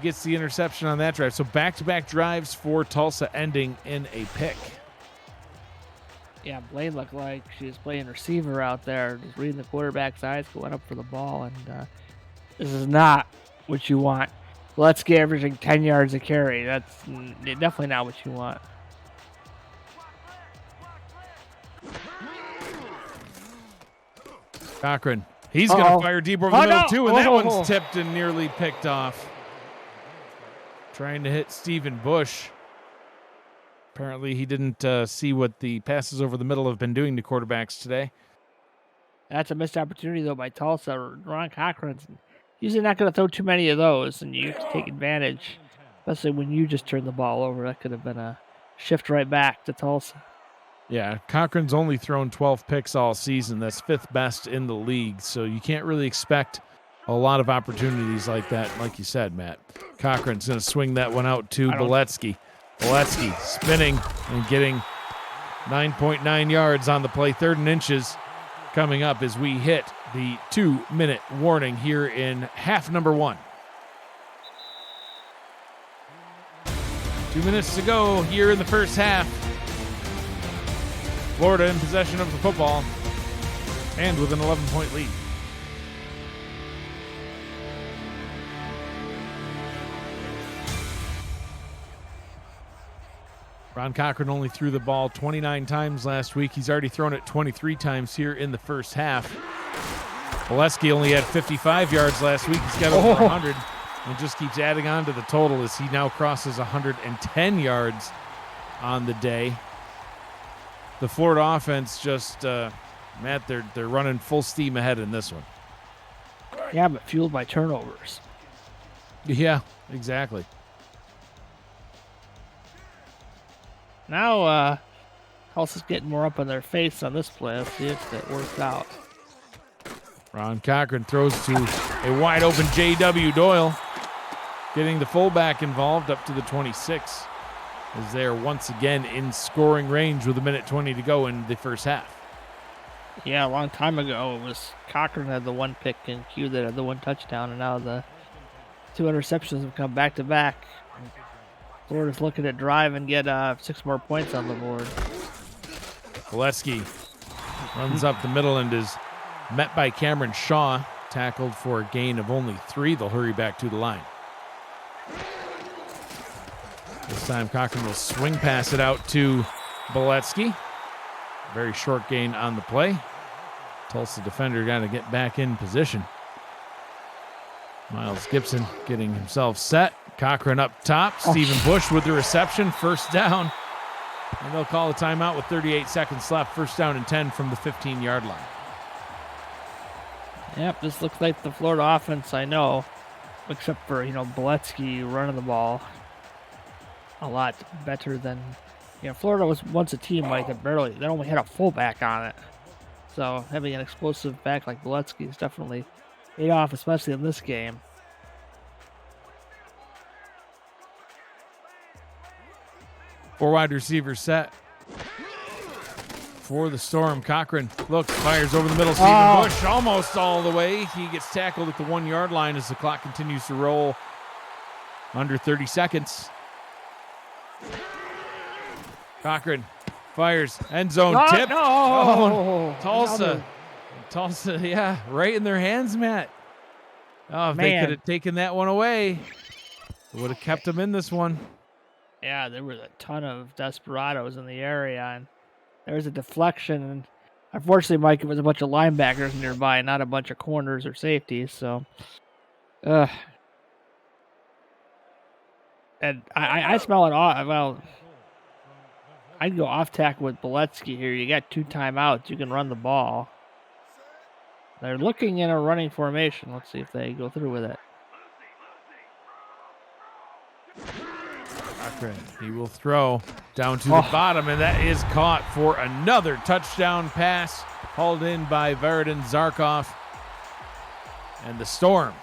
gets the interception on that drive. So back-to-back drives for Tulsa ending in a pick. yeah, Blaine looked like she was playing receiver out there, just reading the quarterback's eyes, going up for the ball, and this is not what you want. Let's get averaging 10 yards a carry. That's definitely not what you want. Cochran. He's going to fire deep over the middle, too, and that one's tipped and nearly picked off. Trying to hit Stephen Bush. Apparently, he didn't see what the passes over the middle have been doing to quarterbacks today. That's a missed opportunity, though, by Tulsa. Ron Cochran's usually not going to throw too many of those, and you have to take advantage, especially when you just turn the ball over. That could have been a shift right back to Tulsa. Yeah, Cochran's only thrown 12 picks all season. That's 5th best in the league, so you can't really expect a lot of opportunities like that, like you said, Matt. Cochran's going to swing that one out to Boletsky. Boletsky spinning and getting 9.9 yards on the play, 3rd and inches coming up as we hit the 2-minute warning here in half number 1. 2 minutes to go here in the first half. Florida in possession of the football and with an 11-point lead. Ron Cochran only threw the ball 29 times last week. He's already thrown it 23 times here in the first half. Boletsky only had 55 yards last week. He's got over 100 and just keeps adding on to the total as he now crosses 110 yards on the day. The Florida offense just, Matt, they're running full steam ahead in this one. Yeah, but fueled by turnovers. Yeah, exactly. Now, Tulsa's getting more up on their face on this play. Let's see if it works out. Ron Cochran throws to a wide open J.W. Doyle, getting the fullback involved up to the 26. As they are once again in scoring range with 1:20 to go in the first half. Yeah, a long time ago, it was Cochran had the one pick and Q that had the one touchdown, and now the 2 interceptions have come back to back. Florida's looking to drive and get 6 more points on the board. Boletsky runs up the middle and is met by Cameron Shaw, tackled for a gain of only 3. They'll hurry back to the line. This time Cochran will swing pass it out to Boletsky. Very short gain on the play. Tulsa defender got to get back in position. Miles Gibson getting himself set. Cochran up top. Stephen Bush with the reception. First down. And they'll call a timeout with 38 seconds left. First down and 10 from the 15-yard line. Yep, this looks like the Florida offense I know, except for, Boletsky running the ball a lot better than, Florida was once a team like that they only had a fullback on it. So having an explosive back like Boletsky is definitely paid off, especially in this game. Four wide receivers set for the Storm. Cochran looks, fires over the middle. Stephen Bush almost all the way. He gets tackled at the 1-yard line as the clock continues to roll. Under 30 seconds. Cochran fires, end zone, tip. No. Tulsa, yeah, right in their hands, Matt. Oh, if they could have taken that one away, it would have kept them in this one. Yeah, there was a ton of desperados in the area, and there was a deflection. And unfortunately, Mike, it was a bunch of linebackers nearby, not a bunch of corners or safeties. So, and I smell it off. Well, I'd go off tackle with Boletsky here. You got 2 timeouts. You can run the ball. They're looking in a running formation. Let's see if they go through with it. Cochran, he will throw down to the bottom, and that is caught for another touchdown pass hauled in by Varadin Zarkov. And the Storm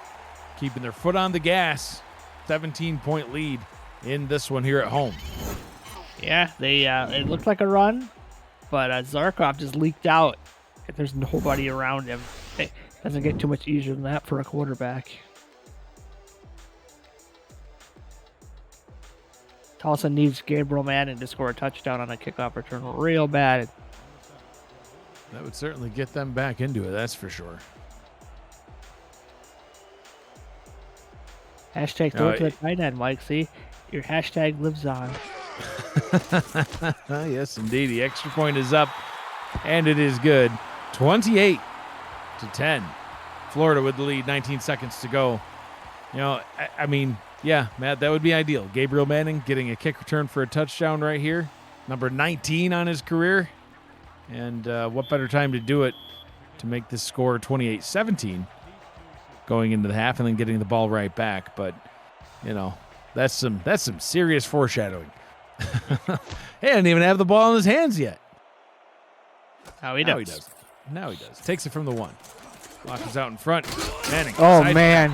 keeping their foot on the gas. 17-point lead in this one here at home. Yeah, it looked like a run. but Zarkov just leaked out. There's nobody around him. It doesn't get too much easier than that for a quarterback. Tulsa needs Gabriel Manning to score a touchdown on a kickoff return real bad. That would certainly get them back into it, that's for sure. Hashtag throw it to the tight end, Mike. See, your hashtag lives on. Yes, indeed. The extra point is up, and it is good. 28-10. Florida with the lead, 19 seconds to go. You know, I mean, yeah, Matt, that would be ideal. Gabriel Manning getting a kick return for a touchdown right here. Number 19 on his career. And what better time to do it to make this score 28-17 going into the half and then getting the ball right back. But, you know, that's some serious foreshadowing. He didn't even have the ball in his hands yet. Now he does. Now he does. Takes it from the 1. Block is out in front. Manning. Oh, man.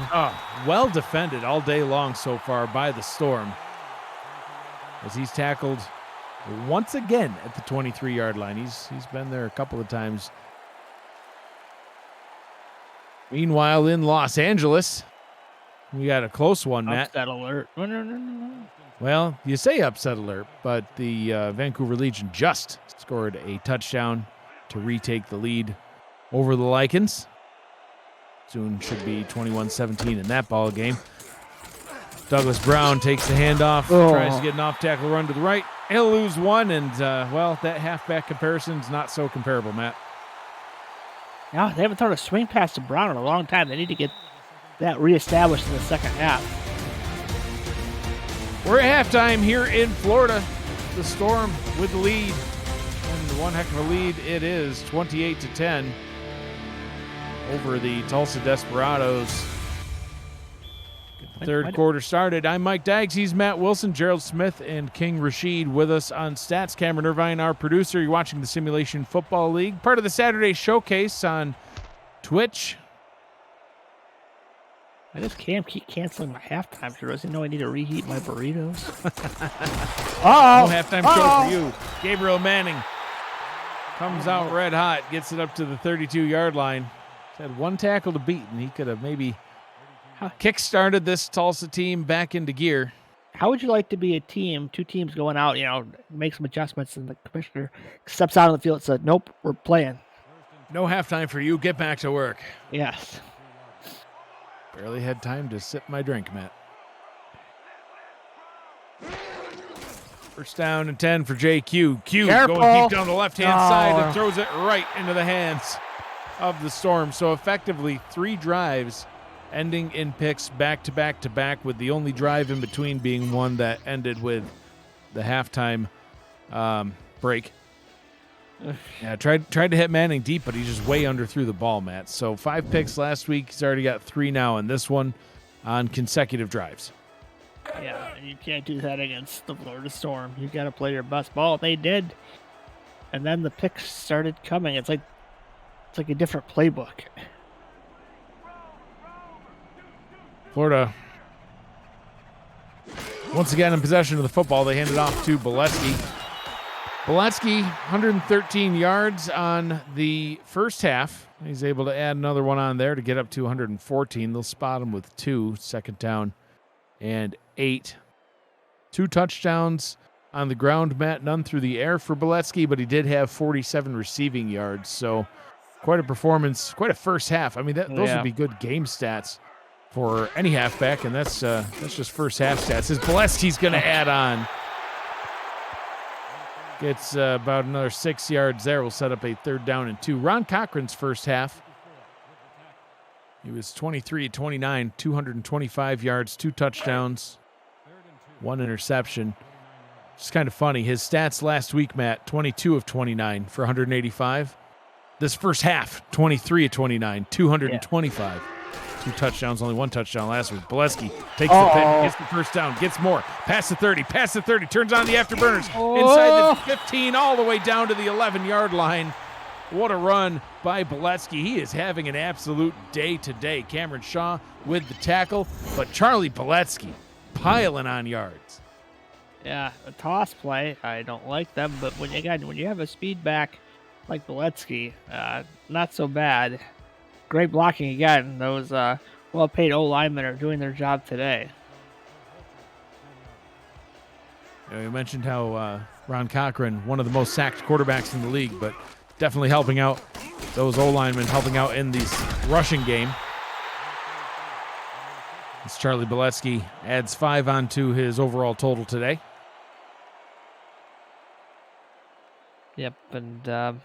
Well defended all day long so far by the Storm. As he's tackled once again at the 23-yard line. He's been there a couple of times. Meanwhile, in Los Angeles, we got a close one, Matt. Upset alert. No. Well, you say upset alert, but the Vancouver Legion just scored a touchdown to retake the lead over the Lycans. Soon should be 21-17 in that ball game. Douglas Brown takes the handoff, tries to get an off-tackle run to the right. He'll lose one, and, well, that halfback comparison's not so comparable, Matt. No, they haven't thrown a swing pass to Brown in a long time. They need to get that reestablished in the second half. We're at halftime here in Florida. The Storm with the lead. And one heck of a lead it is, 28-10 over the Tulsa Desperados. Get the third quarter started. I'm Mike Daggs. He's Matt Wilson, Gerald Smith, and King Rashid with us on Stats. Cameron Irvine, our producer. You're watching the Simulation Football League, part of the Saturday Showcase on Twitch. Why does Cam keep canceling my halftime show? Does he know I need to reheat my burritos? No halftime show for you. Gabriel Manning comes out red hot, gets it up to the 32-yard line. He's had one tackle to beat, and he could have maybe kick-started this Tulsa team back into gear. How would you like to be a team, two teams going out, make some adjustments, and the commissioner steps out on the field and says, nope, we're playing. No halftime for you. Get back to work. Yes. Barely had time to sip my drink, Matt. First down and 10 for JQ. Q Careful. Going deep down the left-hand side and throws it right into the hands of the Storm. So effectively 3 drives ending in picks back-to-back-to-back, with the only drive in between being one that ended with the halftime break. Yeah, tried to hit Manning deep, but he just way underthrew the ball, Matt. So 5 picks last week. He's already got 3 now in this one on consecutive drives. Yeah, you can't do that against the Florida Storm. You got to play your best ball. They did, and then the picks started coming. It's like a different playbook. Florida once again in possession of the football. They hand it off to Boletsky. Boletsky, 113 yards on the first half. He's able to add another one on there to get up to 114. They'll spot him with 2, second down and 8. 2 touchdowns on the ground, Matt, none through the air for Boletsky, but he did have 47 receiving yards. So quite a performance, quite a first half. I mean, those would be good game stats for any halfback, and that's just first half stats. As Boletsky's going to add on. Gets about another 6 yards there. We'll set up a 3rd down and 2. Ron Cochran's first half. He was 23-29, 225 yards, 2 touchdowns, 1 interception. It's kind of funny. His stats last week, Matt, 22 of 29 for 185. This first half, 23 of 29, 225. 2 touchdowns, only 1 touchdown last week. Boletsky takes the pick, gets the first down, gets more. Past the 30, turns on the afterburners. Inside the 15, all the way down to the 11-yard line. What a run by Boletsky. He is having an absolute day today. Cameron Shaw with the tackle, but Charlie Boletsky piling on yards. Yeah, a toss play. I don't like them, but when you have a speed back like Beletsky, not so bad. Great blocking again. Those well-paid O linemen are doing their job today. You mentioned how Ron Cochran, one of the most sacked quarterbacks in the league, but definitely helping out those O linemen, helping out in this rushing game. As Charlie Beletsky adds 5 onto his overall total today. Yep, and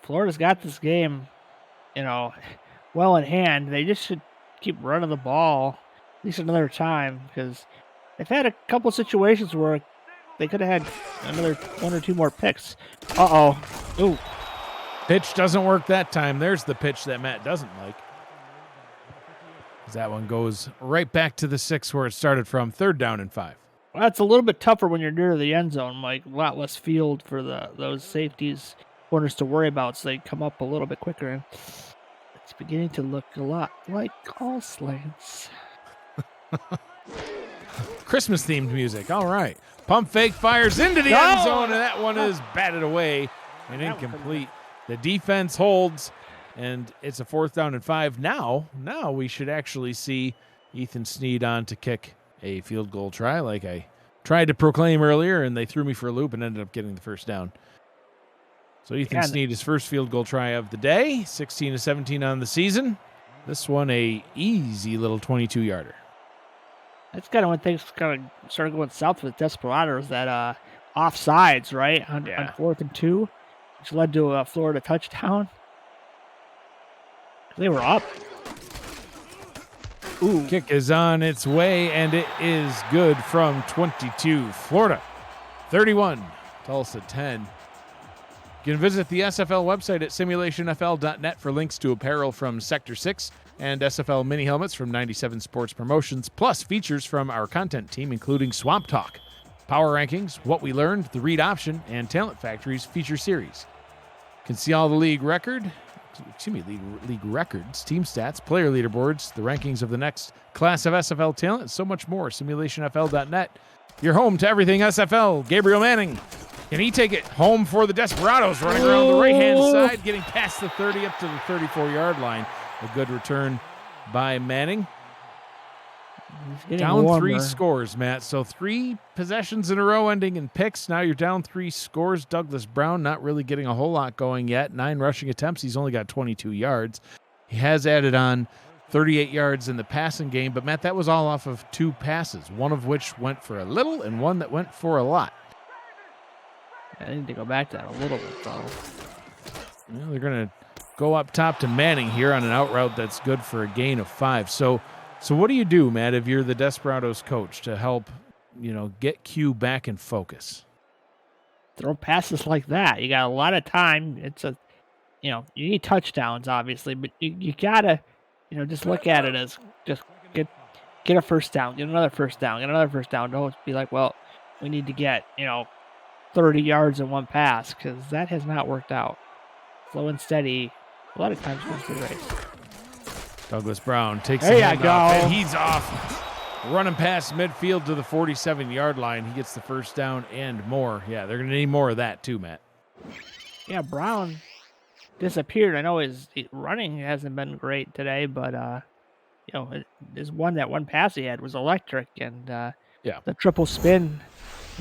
Florida's got this game, well in hand. They just should keep running the ball at least another time, because they've had a couple situations where they could have had another 1 or 2 more picks. Ooh. Pitch doesn't work that time. There's the pitch that Matt doesn't like. That one goes right back to the 6 where it started from. 3rd down and 5. Well, it's a little bit tougher when you're near the end zone, Mike. A lot less field for those safeties, corners to worry about, so they come up a little bit quicker. And it's beginning to look a lot like call slants. Christmas-themed music. All right. Pump fake fires into the end zone, and that one is batted away and incomplete. The defense holds, and it's a 4th down and 5. Now we should actually see Ethan Snead on to kick a field goal try, like I tried to proclaim earlier, and they threw me for a loop and ended up getting the 1st down. So Ethan Snead, his first field goal try of the day, 16-17 on the season. This one a easy little 22-yarder. That's kind of when things kind of started going south with Desperados, that offsides, right, on 4th and 2, which led to a Florida touchdown. They were up. Ooh. Kick is on its way, and it is good from 22. Florida 31, Tulsa 10. You can visit the SFL website at simulationfl.net for links to apparel from Sector 6 and SFL mini helmets from 97 Sports Promotions, plus features from our content team, including Swamp Talk, Power Rankings, What We Learned, The Read Option, and Talent Factory's feature series. You can see all the league records, team stats, player leaderboards, the rankings of the next class of SFL talent, and so much more. Simulationfl.net, your home to everything SFL. Gabriel Manning, can he take it home for the Desperados, running around the right-hand side, getting past the 30 up to the 34-yard line. A good return by Manning. Down warmer. 3 scores, Matt. So 3 possessions in a row ending in picks. Now you're down 3 scores. Douglas Brown not really getting a whole lot going yet. 9 rushing attempts. He's only got 22 yards. He has added on 38 yards in the passing game. But, Matt, that was all off of 2 passes, one of which went for a little and one that went for a lot. I need to go back to that a little bit, though. Well, they're going to go up top to Manning here on an out route that's good for a gain of 5. So what do you do, Matt, if you're the Desperados coach to help, get Q back in focus? Throw passes like that. You got a lot of time. You need touchdowns, obviously, but you gotta, just look at it as just get a 1st down, get another 1st down, get another 1st down. Don't be like, well, we need to get, 30 yards in one pass, because that has not worked out. Slow and steady, a lot of times wins the race. Douglas Brown takes there the you go. And he's off, running past midfield to the 47-yard line. He gets the 1st down and more. Yeah, they're going to need more of that too, Matt. Yeah, Brown disappeared. I know his running hasn't been great today, but his one pass he had was electric, and the triple spin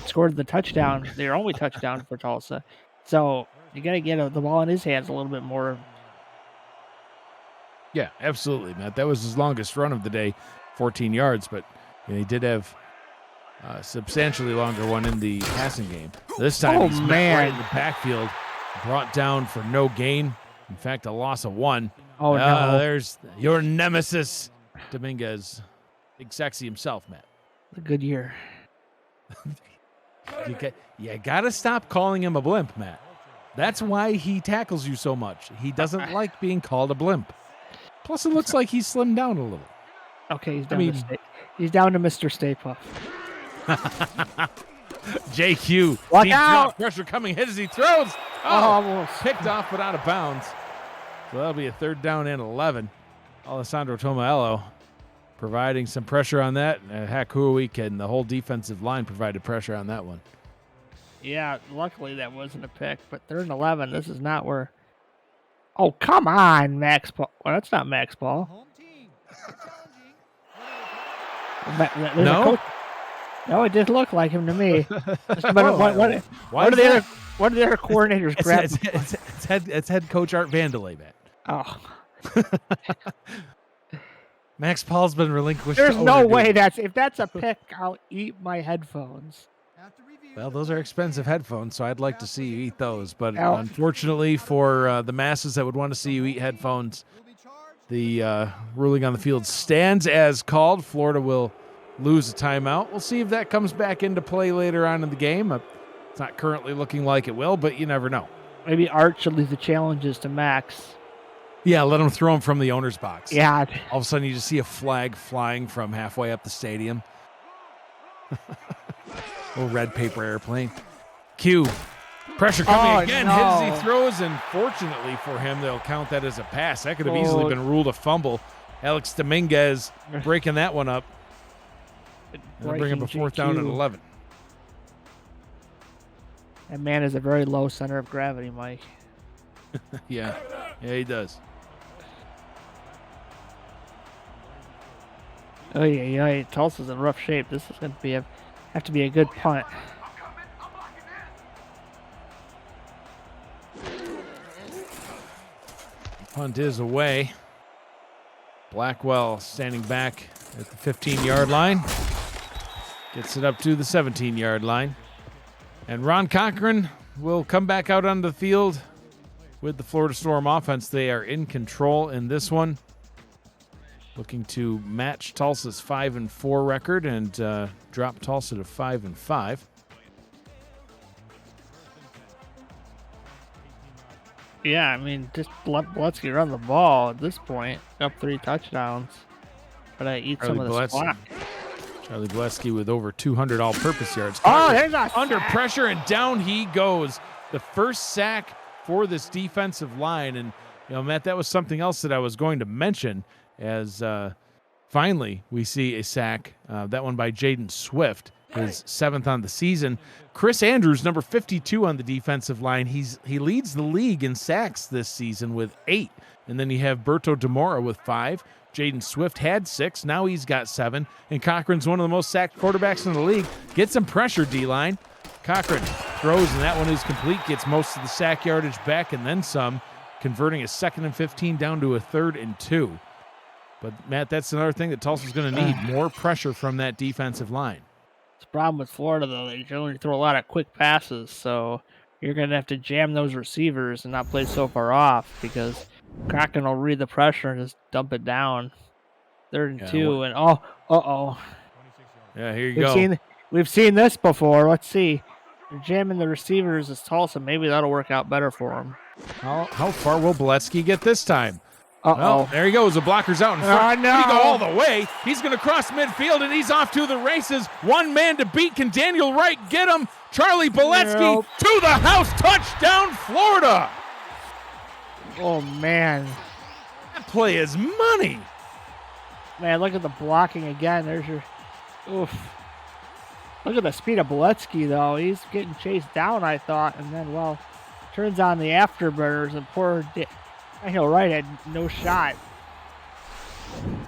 scored the touchdown, their only touchdown for Tulsa. So you got to get the ball in his hands a little bit more. Yeah, absolutely, Matt. That was his longest run of the day, 14 yards, but he did have a substantially longer one in the passing game. This time he's right in the backfield, brought down for no gain. In fact, a loss of 1. Oh, no. There's your nemesis, Dominguez. Big sexy himself, Matt. A good year. You got to stop calling him a blimp, Matt. That's why he tackles you so much. He doesn't like being called a blimp. Plus, it looks like he's slimmed down a little. Okay, he's down to Mr. Stay Puft. JQ. Watch out! Pressure coming, hit as he throws. Almost. Picked off but out of bounds. So that'll be a 3rd down and 11. Alessandro Tomaello providing some pressure on that. Hakuik and the whole defensive line provided pressure on that one. Yeah, luckily that wasn't a pick, but 3rd and 11. This is not where. Oh, come on, Max Paul. Well, that's not Max Paul. No? No, it didn't look like him to me. But what do the other coordinators grab? It's head coach Art Vandelay, man. Oh. Max Paul's been relinquished. There's no way if that's a pick, I'll eat my headphones. Well, those are expensive headphones, so I'd like to see you eat those. But unfortunately for the masses that would want to see you eat headphones, the ruling on the field stands as called. Florida will lose a timeout. We'll see if that comes back into play later on in the game. It's not currently looking like it will, but you never know. Maybe Art should leave the challenges to Max. Yeah, let him throw him from the owner's box. Yeah. All of a sudden, you just see a flag flying from halfway up the stadium. Little red paper airplane. Q. Pressure coming again. No. Hit as he throws, and fortunately for him, they'll count that as a pass. That could have easily been ruled a fumble. Alex Dominguez breaking that one up. They'll bring up a 4th down and 11. That man is a very low center of gravity, Mike. Yeah, he does. Oh yeah. Tulsa's in rough shape. This is going to have to be a good punt. Punt is away. Blackwell standing back at the 15-yard line. Gets it up to the 17-yard line. And Ron Cochran will come back out on the field with the Florida Storm offense. They are in control in this one. Looking to match Tulsa's 5-4 record and drop Tulsa to 5-5. Yeah, I mean, just let Bledsoe run the ball at this point. Up 3 touchdowns. But I eat some of the slack. Charlie Bledsoe with over 200 all-purpose yards. There's a under sack. Pressure, and down he goes. The first sack for this defensive line. And, Matt, that was something else that I was going to mention as finally we see a sack, that one by Jaden Swift, his 7th on the season. Chris Andrews, number 52 on the defensive line. He leads the league in sacks this season with 8. And then you have Berto Demora with 5. Jaden Swift had 6. Now he's got 7. And Cochran's one of the most sacked quarterbacks in the league. Get some pressure, D-line. Cochran throws, and that one is complete. Gets most of the sack yardage back and then some, converting a 2nd and 15 down to a 3rd and 2. But, Matt, that's another thing that Tulsa's going to need, more pressure from that defensive line. The problem with Florida, though, they generally throw a lot of quick passes, so you're going to have to jam those receivers and not play so far off because Cochran will read the pressure and just dump it down. 3rd and 2, and uh-oh. Yeah, here you go. We've seen this before. Let's see. They're jamming the receivers as Tulsa. Maybe that'll work out better for them. How far will Bledsoe get this time? Uh-oh. Well, there he goes. The blocker's out in front. Oh, no. He go all the way. He's going to cross midfield, and he's off to the races. One man to beat. Can Daniel Wright get him? Charlie Boletsky to the house. Touchdown, Florida. Oh, man. That play is money. Man, look at the blocking again. There's your... Oof. Look at the speed of Boletsky, though. He's getting chased down, I thought, and then, turns on the afterburners, and poor Daniel Wright had no shot.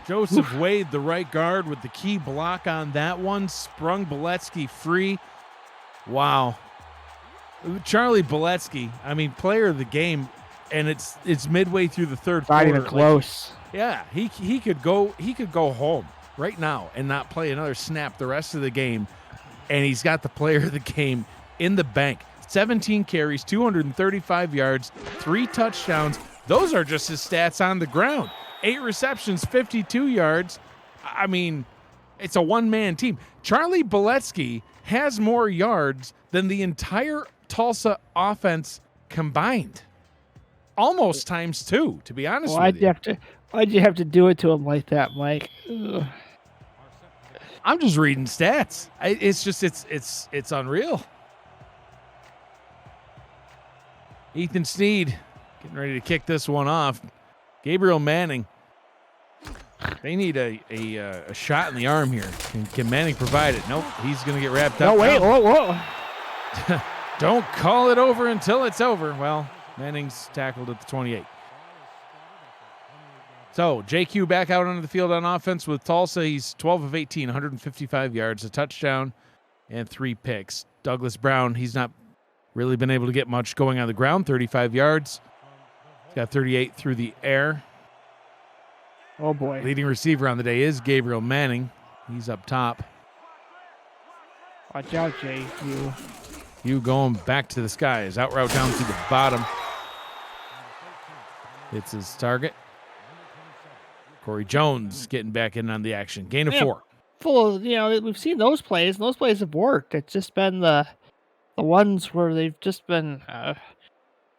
Joseph Wade, the right guard, with the key block on that one, sprung Boletsky free. Wow. Charlie Boletsky, player of the game, and it's midway through the 3rd quarter. Not even close. He could go home right now and not play another snap the rest of the game, and he's got the player of the game in the bank. 17 carries, 235 yards, 3 touchdowns. Those are just his stats on the ground. 8 receptions, 52 yards. It's a one-man team. Charlie Boletsky has more yards than the entire Tulsa offense combined. Almost times 2, to be honest with you. Why'd you have to do it to him like that, Mike? Ugh. I'm just reading stats. It's unreal. Ethan Sneed getting ready to kick this one off. Gabriel Manning They need a shot in the arm here. Can Manning provide it? Nope. He's going to get wrapped up. No, wait. Now. Whoa. Don't call it over until it's over. Well, Manning's tackled at the 28. So, JQ back out onto the field on offense with Tulsa. He's 12 of 18, 155 yards, a touchdown, and 3 picks. Douglas Brown, he's not really been able to get much going on the ground, 35 yards. He's got 38 through the air. Oh, boy. Leading receiver on the day is Gabriel Manning. He's up top. Watch out, JQ. You going back to the skies. Out route down to the bottom. It's his target. Corey Jones getting back in on the action. Gain of 4. Full, we've seen those plays, and those plays have worked. It's just been the ones where they've just been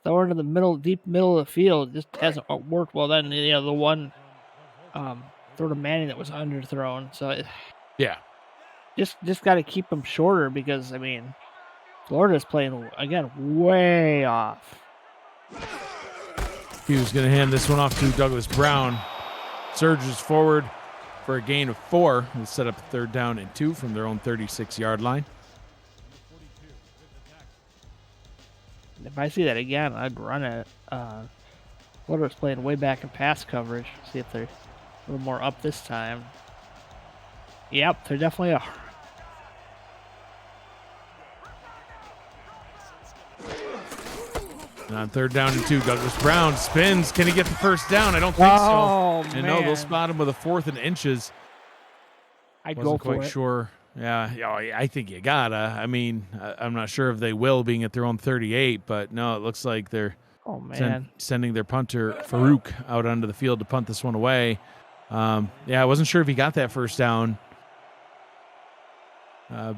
thrown in the deep middle of the field. Just hasn't worked well. Then the one throw to Manning that was underthrown. So yeah, just got to keep them shorter because Florida's playing again way off. He was going to hand this one off to Douglas Brown. Surges forward for a gain of 4. He'll set up 3rd down and 2 from their own 36-yard line. If I see that again, I'd run it. Florida's playing way back in pass coverage. See if they're a little more up this time. Yep, they're definitely a. And on 3rd down and 2, Douglas Brown spins. Can he get the first down? I don't think so. Man. And no, they'll spot him with a 4th and inches. I'd Wasn't go for quite it. sure. Yeah, I think you gotta. I'm not sure if they will, being at their own 38, but no, it looks like they're sending their punter Farouk out onto the field to punt this one away. I wasn't sure if he got that first down.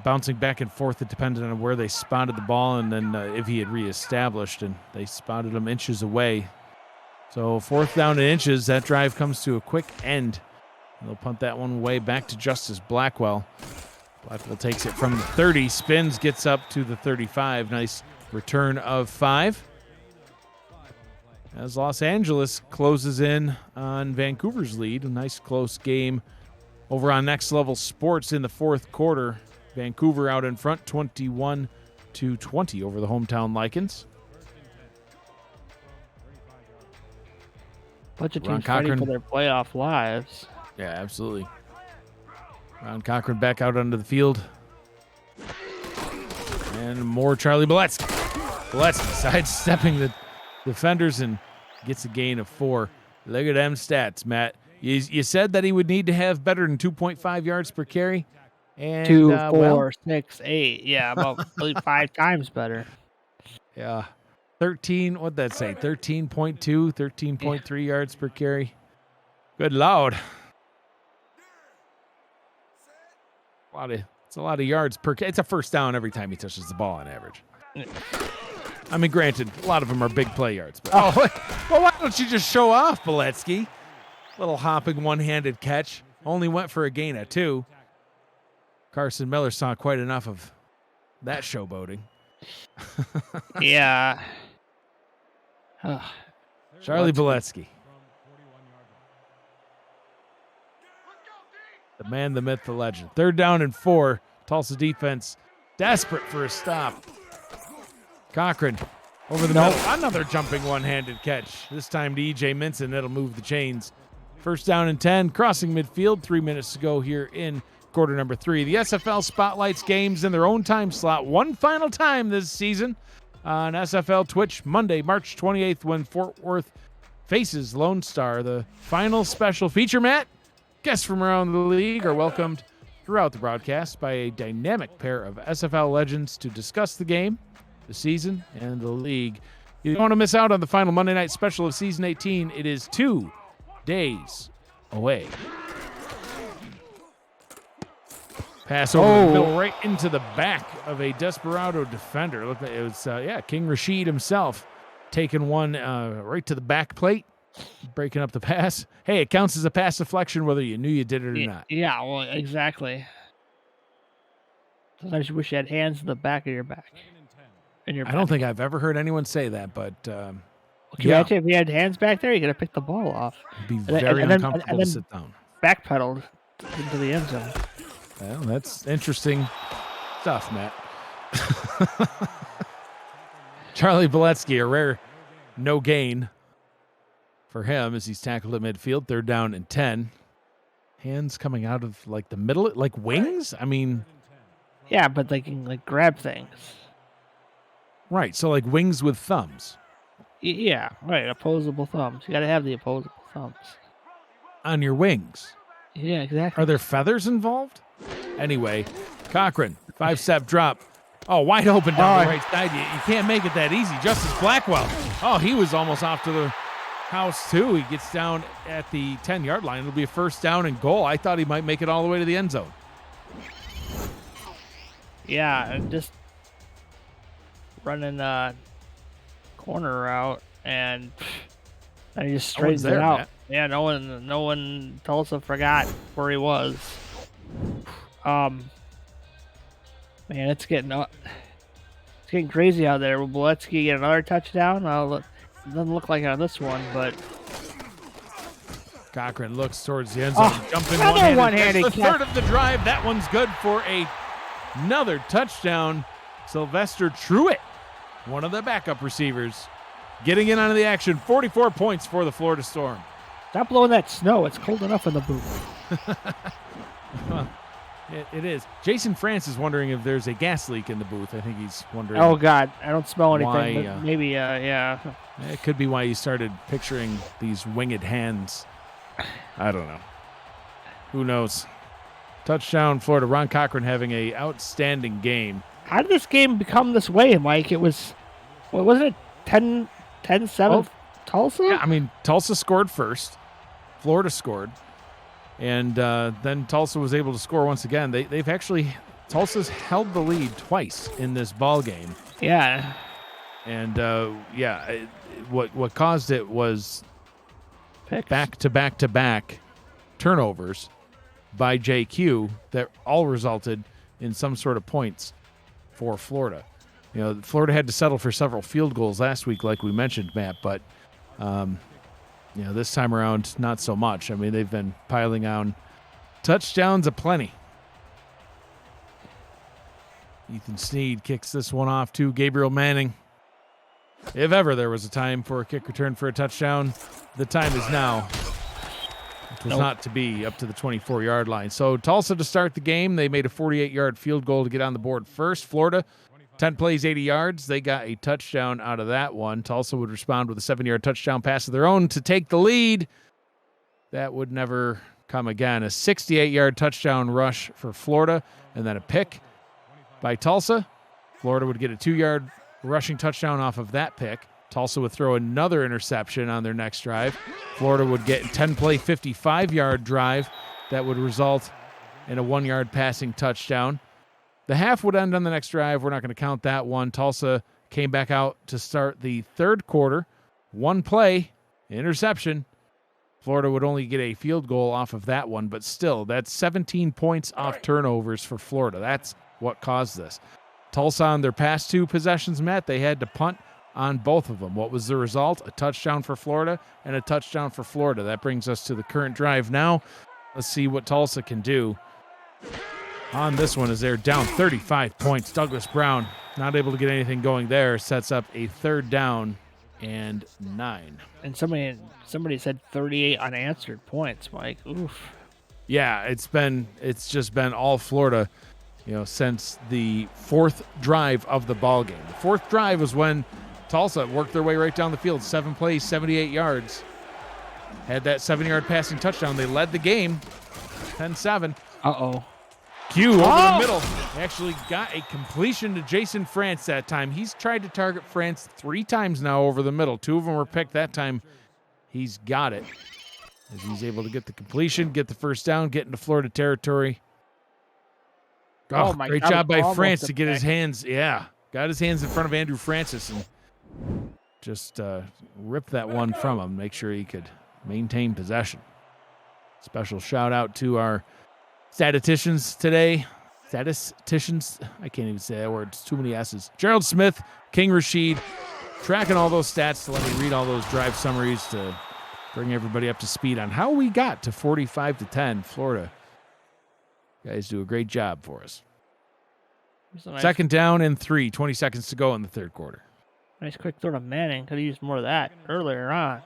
Bouncing back and forth, it depended on where they spotted the ball and then if he had reestablished, and they spotted him inches away. So 4th down and inches, that drive comes to a quick end. They'll punt that one away back to Justice Blackwell. Blackwell takes it from the 30, spins, gets up to the 35. Nice return of 5. As Los Angeles closes in on Vancouver's lead. A nice close game over on Next Level Sports in the 4th quarter. Vancouver out in front, 21-20 over the hometown Lycans. Bunch of teams fighting for their playoff lives. Yeah, absolutely. Ron Cochran back out onto the field. And more Charlie Boletsky. Boletsky sidestepping the defenders and gets a gain of 4. Look at them stats, Matt. You said that he would need to have better than 2.5 yards per carry. And 2, 4, 6, 8. Yeah, about 5 times better. Yeah. 13, what'd that say? 13.2, 13.3 yards per carry. Good Lord. It's a lot of yards per carry. It's a first down every time he touches the ball on average. Granted, a lot of them are big play yards. But, well, why don't you just show off, Boletsky? Little hopping one-handed catch. Only went for a gain of 2. Carson Miller saw quite enough of that showboating. Yeah. Charlie Boletsky. The man, the myth, the legend. 3rd down and 4. Tulsa defense desperate for a stop. Cochran over the middle. Another jumping one-handed catch. This time to E.J. Minson. That'll move the chains. 1st down and 10. Crossing midfield. 3 minutes to go here in quarter number 3. The SFL spotlights games in their own time slot one final time this season on SFL Twitch Monday, March 28th, when Fort Worth faces Lone Star. The final special feature, Matt. Guests from around the league are welcomed throughout the broadcast by a dynamic pair of SFL legends to discuss the game, the season, and the league. You don't want to miss out on the final Monday night special of season 18. It is 2 days away. Pass over the middle, right into the back of a Desperado defender. Look, it was King Rashid himself taking one right to the back plate, breaking up the pass. Hey, it counts as a pass deflection whether you knew you did it or not. Yeah, well, exactly. Sometimes you wish you had hands in the back of your back. I don't think I've ever heard anyone say that, but imagine if you had hands back there, you could have picked the ball off. It'd be very uncomfortable to sit down. backpedaled into the end zone. Well, that's interesting stuff, Matt. Charlie Boletsky, a rare no gain for him as he's tackled at midfield. 3rd down and 10. Hands coming out of like the middle, like wings. I mean, yeah, but they can like grab things. Right, so like wings with thumbs. Yeah, right. Opposable thumbs. You got to have the opposable thumbs On your wings. Yeah, exactly. Are there feathers involved? Anyway, Cochran, 5-step drop. Oh, wide open down the right side. You can't make it that easy. Justice Blackwell. Oh, he was almost off to the house, too. He gets down at the 10-yard line. It'll be a 1st down and goal. I thought he might make it all the way to the end zone. Yeah, and just running corner route, and he just straightens it out. Matt. Yeah, no one Tulsa forgot where he was. Man, it's getting crazy out there. Will Boletsky get another touchdown? Doesn't look like it on this one, but Cochran looks towards the end zone. Jumping one-handed. That's the 3rd of the drive. That one's good for another touchdown. Sylvester Truitt, one of the backup receivers, getting in on the action. 44 points for the Florida Storm. Stop blowing that snow. It's cold enough in the booth. Well, it is. Jason France is wondering if there's a gas leak in the booth. I think he's wondering. Oh, God. I don't smell anything. Why, but maybe, yeah. It could be why you started picturing these winged hands. I don't know. Who knows? Touchdown, Florida. Ron Cochran having a outstanding game. How did this game become this way, Mike? It was, wasn't it 10-7 Tulsa? Yeah, I mean, Tulsa scored first. Florida scored. And then Tulsa was able to score once again. Tulsa's held the lead twice in this ball game. Yeah. And what caused it was Picks. back-to-back turnovers by JQ that all resulted in some sort of points for Florida. You know, Florida had to settle for several field goals last week, like we mentioned, Matt, but this time around, not so much. I mean, they've been piling on touchdowns aplenty. Ethan Snead kicks this one off to Gabriel Manning. If ever there was a time for a kick return for a touchdown, the time is now. It was not to be up to the 24-yard line. So Tulsa to start the game, they made a 48-yard field goal to get on the board first. Florida, 10 plays, 80 yards. They got a touchdown out of that one. Tulsa would respond with a 7-yard touchdown pass of their own to take the lead. That would never come again. A 68-yard touchdown rush for Florida, and then a pick by Tulsa. Florida would get a 2-yard rushing touchdown off of that pick. Tulsa would throw another interception on their next drive. Florida would get a 10-play, 55-yard drive that would result in a 1-yard passing touchdown. The half would end on the next drive. We're not going to count that one. Tulsa came back out to start the third quarter. 1 play, interception. Florida would only get a field goal off of that one, but still, that's 17 points off turnovers for Florida. That's what caused this. Tulsa, on their past 2 possessions, Matt, they had to punt on both of them. What was the result? A touchdown for Florida and a touchdown for Florida. That brings us to the current drive now. Let's see what Tulsa can do on this one as they're down 35 points. Douglas Brown not able to get anything going there. Sets up a 3rd down and 9. And somebody said 38 unanswered points, Mike. Oof. Yeah, it's just been all Florida, since the 4th drive of the ball game. The 4th drive was when Tulsa worked their way right down the field. 7 plays, 78 yards. Had that 7-yard passing touchdown. They led the game 10-7. Uh-oh. Q over the middle. Actually got a completion to Jason France that time. He's tried to target France 3 times now over the middle. 2 of them were picked that time. He's got it. As he's able to get the completion, get the 1st down, get into Florida territory. Oh, great job by France to get his hands. Yeah, got his hands in front of Andrew Francis and just ripped that one from him. Make sure he could maintain possession. Special shout out to our statisticians today. Statisticians, I can't even say that word. It's too many S's. Gerald Smith, King Rashid, tracking all those stats to let me read all those drive summaries to bring everybody up to speed on how we got to 45-10 Florida. You guys do a great job for us. Nice, second down and 3, 20 seconds to go in the third quarter. Nice quick throw to Manning. Could have used more of that earlier on.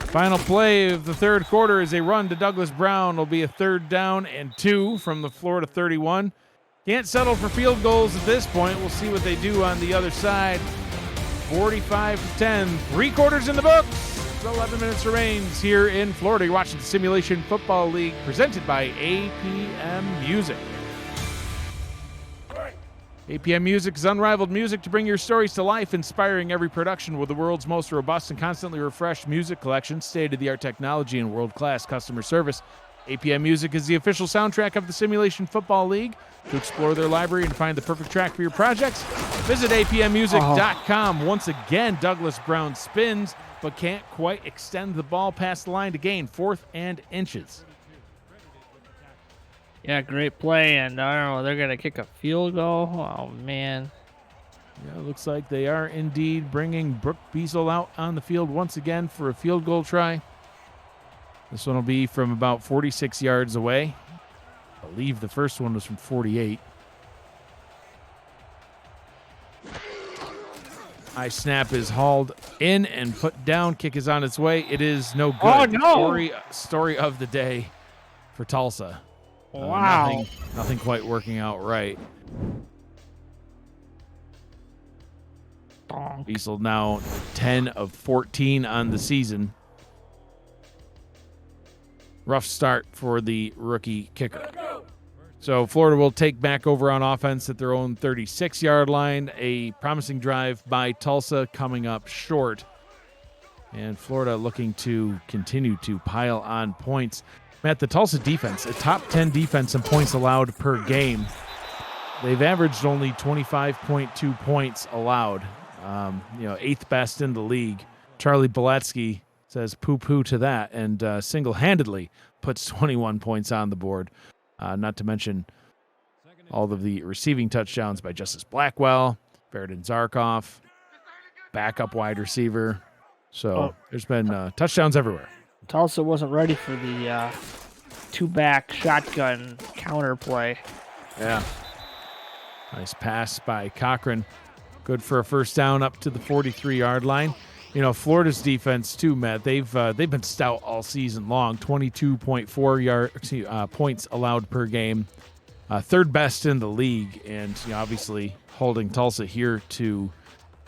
Final play of the third quarter is a run to Douglas Brown. It'll be a 3rd down and 2 from the Florida 31. Can't settle for field goals at this point. We'll see what they do on the other side. 45-10, 3 quarters in the books. 11 minutes remains here in Florida. You're watching the Simulation Football League presented by APM Music. APM Music is unrivaled music to bring your stories to life, inspiring every production with the world's most robust and constantly refreshed music collection, state-of-the-art technology, and world-class customer service. APM Music is the official soundtrack of the Simulation Football League. To explore their library and find the perfect track for your projects, visit apmmusic.com. Once again, Douglas Brown spins, but can't quite extend the ball past the line to gain 4th and inches. Yeah, great play, and I don't know, they're going to kick a field goal. Oh, man. Yeah, it looks like they are indeed bringing Brooke Beasel out on the field once again for a field goal try. This one will be from about 46 yards away. I believe the first one was from 48. High snap is hauled in and put down. Kick is on its way. It is no good. Oh, no. Story of the day for Tulsa. Wow. Nothing quite working out right. Donk. Beasel now 10 of 14 on the season. Rough start for the rookie kicker. So Florida will take back over on offense at their own 36-yard line. A promising drive by Tulsa coming up short. And Florida looking to continue to pile on points. Matt, the Tulsa defense, a top 10 defense in points allowed per game. They've averaged only 25.2 points allowed. 8th best in the league. Charlie Boletsky says poo-poo to that and single-handedly puts 21 points on the board. Not to mention all of the receiving touchdowns by Justice Blackwell, Verdon Zarkov, backup wide receiver. So there's been touchdowns everywhere. Tulsa wasn't ready for the two-back shotgun counter play. Yeah. Nice pass by Cochran. Good for a first down up to the 43-yard line. You know, Florida's defense too, Matt. They've been stout all season long. 22.4 points allowed per game, 3rd best in the league, and obviously holding Tulsa here to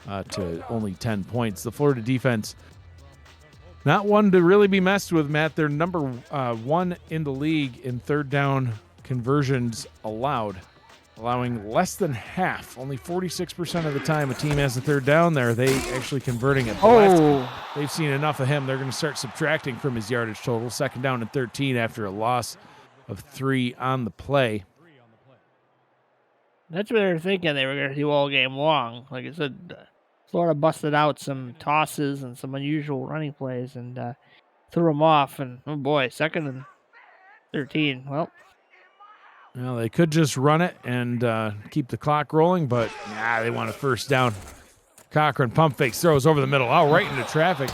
only 10 points. The Florida defense, not one to really be messed with, Matt. They're number 1 in the league in 3rd down conversions allowed, allowing less than half. Only 46% of the time a team has a 3rd down there, they actually converting it. They've seen enough of him. They're going to start subtracting from his yardage total. 2nd down and 13 after a loss of 3 on the play. That's what they were thinking they were going to do all game long. Like I said, Florida busted out some tosses and some unusual running plays and threw them off. And, oh boy, 2nd and 13. Well, they could just run it and keep the clock rolling, but they want a first down. Cochran pump fakes, throws over the middle, right into traffic.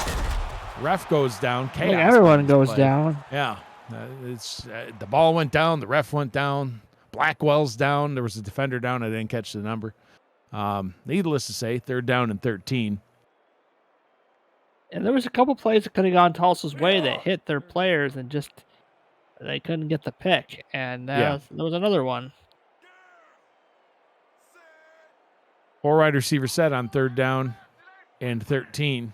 Ref goes down. Chaos. Everyone goes down. Yeah, the ball went down. The ref went down. Blackwell's down. There was a defender down. I didn't catch the number. Needless to say, 3rd down and 13. And there was a couple plays that could have gone Tulsa's way that hit their players and just they couldn't get the pick. And there was another one. 4 wide receiver set on 3rd down and 13.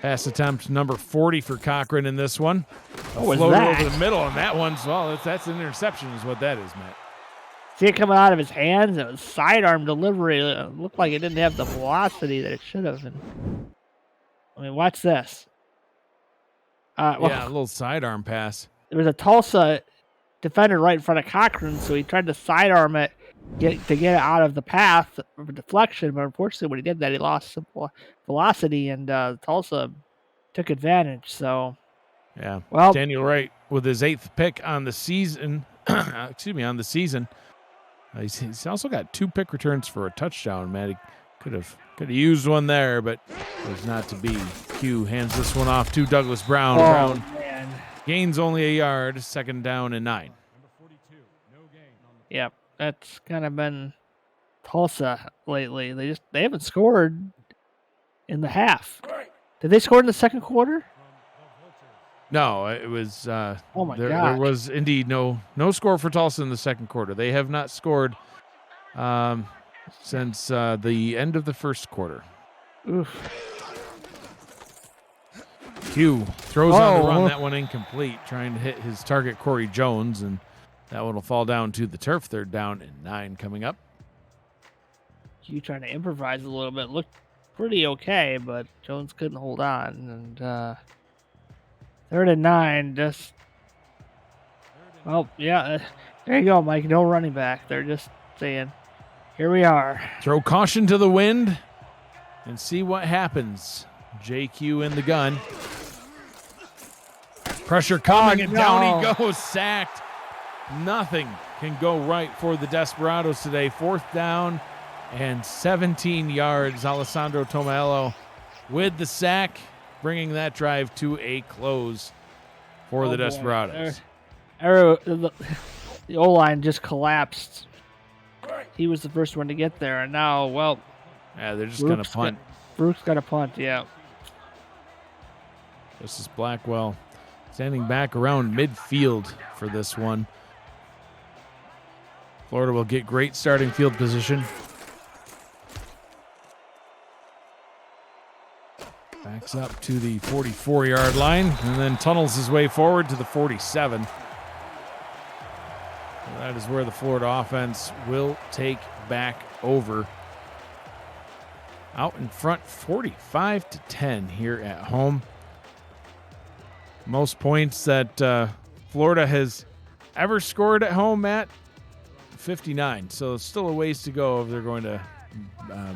Pass attempt number 40 for Cochran in this one. What was float that? over the middle, and that one's, that's an interception is what that is, Matt. See it coming out of his hands? It was sidearm delivery. It looked like it didn't have the velocity that it should have. Watch this. A little sidearm pass. There was a Tulsa defender right in front of Cochran, so he tried to sidearm it to get it out of the path of deflection, but unfortunately when he did that, he lost some velocity, and Tulsa took advantage. So Yeah. Well, Daniel Wright with his 8th pick on the season. Excuse me, on the season. He's also got 2 pick returns for a touchdown. Matt, he could have used one there, but it was not to be. Q hands this one off to Douglas Brown. Brown man. gains only a yard. 2nd down and 9. Yep, that's kind of been Tulsa lately. They haven't scored in the half. Did they score in the second quarter? No, it was. Oh my there gosh. was indeed no score for Tulsa in the second quarter. They have not scored since the end of the first quarter. Oof. Q throws on the run. That one incomplete, trying to hit his target, Corey Jones, and that one will fall down to the turf. 3rd down and 9 coming up. Q trying to improvise a little bit. Looked pretty okay, but Jones couldn't hold on. And 3rd and 9, just... Well, yeah, there you go, Mike. No running back. They're just saying, here we are. Throw caution to the wind and see what happens. JQ in the gun. Pressure coming, and down he goes, sacked. Nothing can go right for the Desperados today. 4th down and 17 yards. Alessandro Tomaello with the sack, bringing that drive to a close for the Desperados. The O-line just collapsed. He was the first one to get there, and now, well... Yeah, they're just going to punt. Brooks got a punt, yeah. Justice Blackwell standing back around midfield for this one. Florida will get great starting field position. Backs up to the 44-yard line and then tunnels his way forward to the 47. That is where the Florida offense will take back over. Out in front, 45-10 here at home. Most points that Florida has ever scored at home, Matt, 59. So still a ways to go if they're going to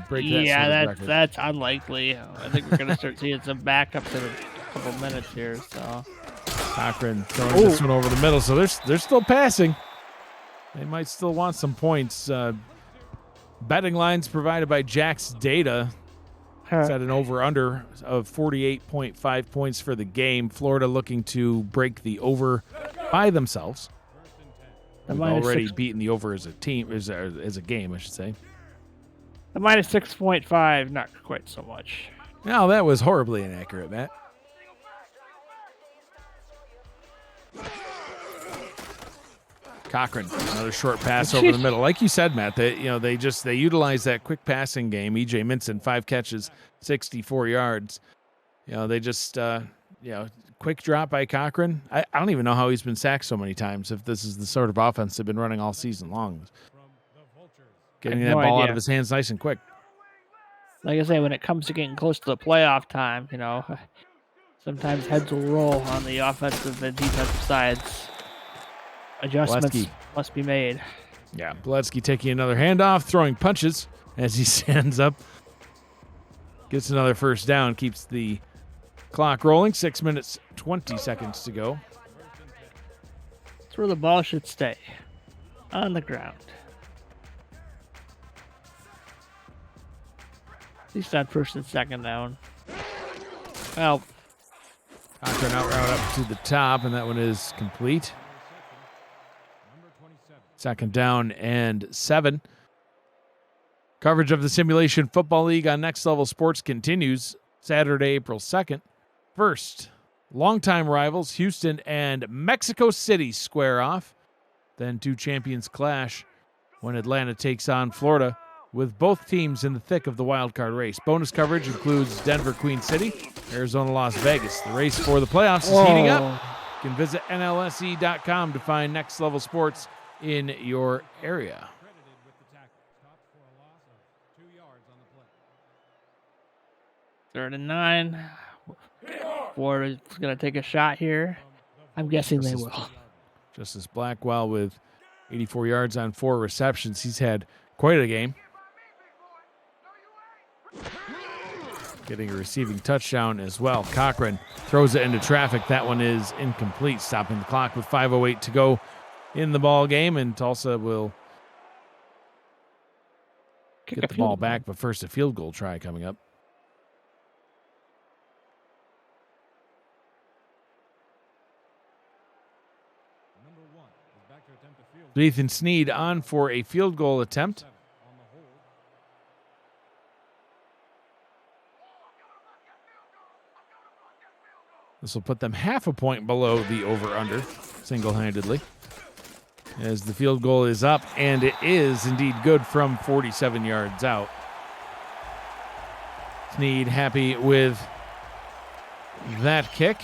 break that sort of record. That's unlikely. I think we're going to start seeing some backups in a couple minutes here. So Cochran throwing this one over the middle. So they're still passing. They might still want some points. Betting lines provided by Jack's Data. It's at an over-under of 48.5 points for the game. Florida looking to break the over by themselves. They've already beaten the over as a team, as a game, I should say. The minus 6.5, not quite so much. No, that was horribly inaccurate, Matt. Cochran, another short pass over the middle. Like you said, Matt, they utilize that quick passing game. EJ Minson, 5 catches, 64 yards. They just quick drop by Cochran. I don't even know how he's been sacked so many times if this is the sort of offense they've been running all season long. Getting that ball out of his hands nice and quick. Like I say, when it comes to getting close to the playoff time, sometimes heads will roll on the offensive and defensive sides. Adjustments must be made. Yeah, Beletsky taking another handoff, throwing punches as he stands up. Gets another first down, keeps the clock rolling. 6 minutes, 20 seconds to go. That's where the ball should stay, on the ground. At least on 1st and 2nd down. Well, Cochran out route up to the top, and that one is complete. 2nd down and 7. Coverage of the Simulation Football League on Next Level Sports continues Saturday, April 2nd. First, longtime rivals Houston and Mexico City square off. Then 2 champions clash when Atlanta takes on Florida, with both teams in the thick of the wild card race. Bonus coverage includes Denver, Queen City, Arizona, Las Vegas. The race for the playoffs is heating up. You can visit NLSE.com to find Next Level Sports in your area. 3rd and 9. Florida's going to take a shot here. I'm guessing they will. Justice Blackwell with 84 yards on 4 receptions. He's had quite a game. getting a receiving touchdown as well. Cochran throws it into traffic. That one is incomplete, stopping the clock with 5:08 to go in the ball game, and Tulsa will get the ball back, but first a field goal try coming up. Ethan Sneed on for a field goal attempt. This will put them half a point below the over-under, single-handedly, as the field goal is up, and it is indeed good from 47 yards out. Sneed happy with that kick.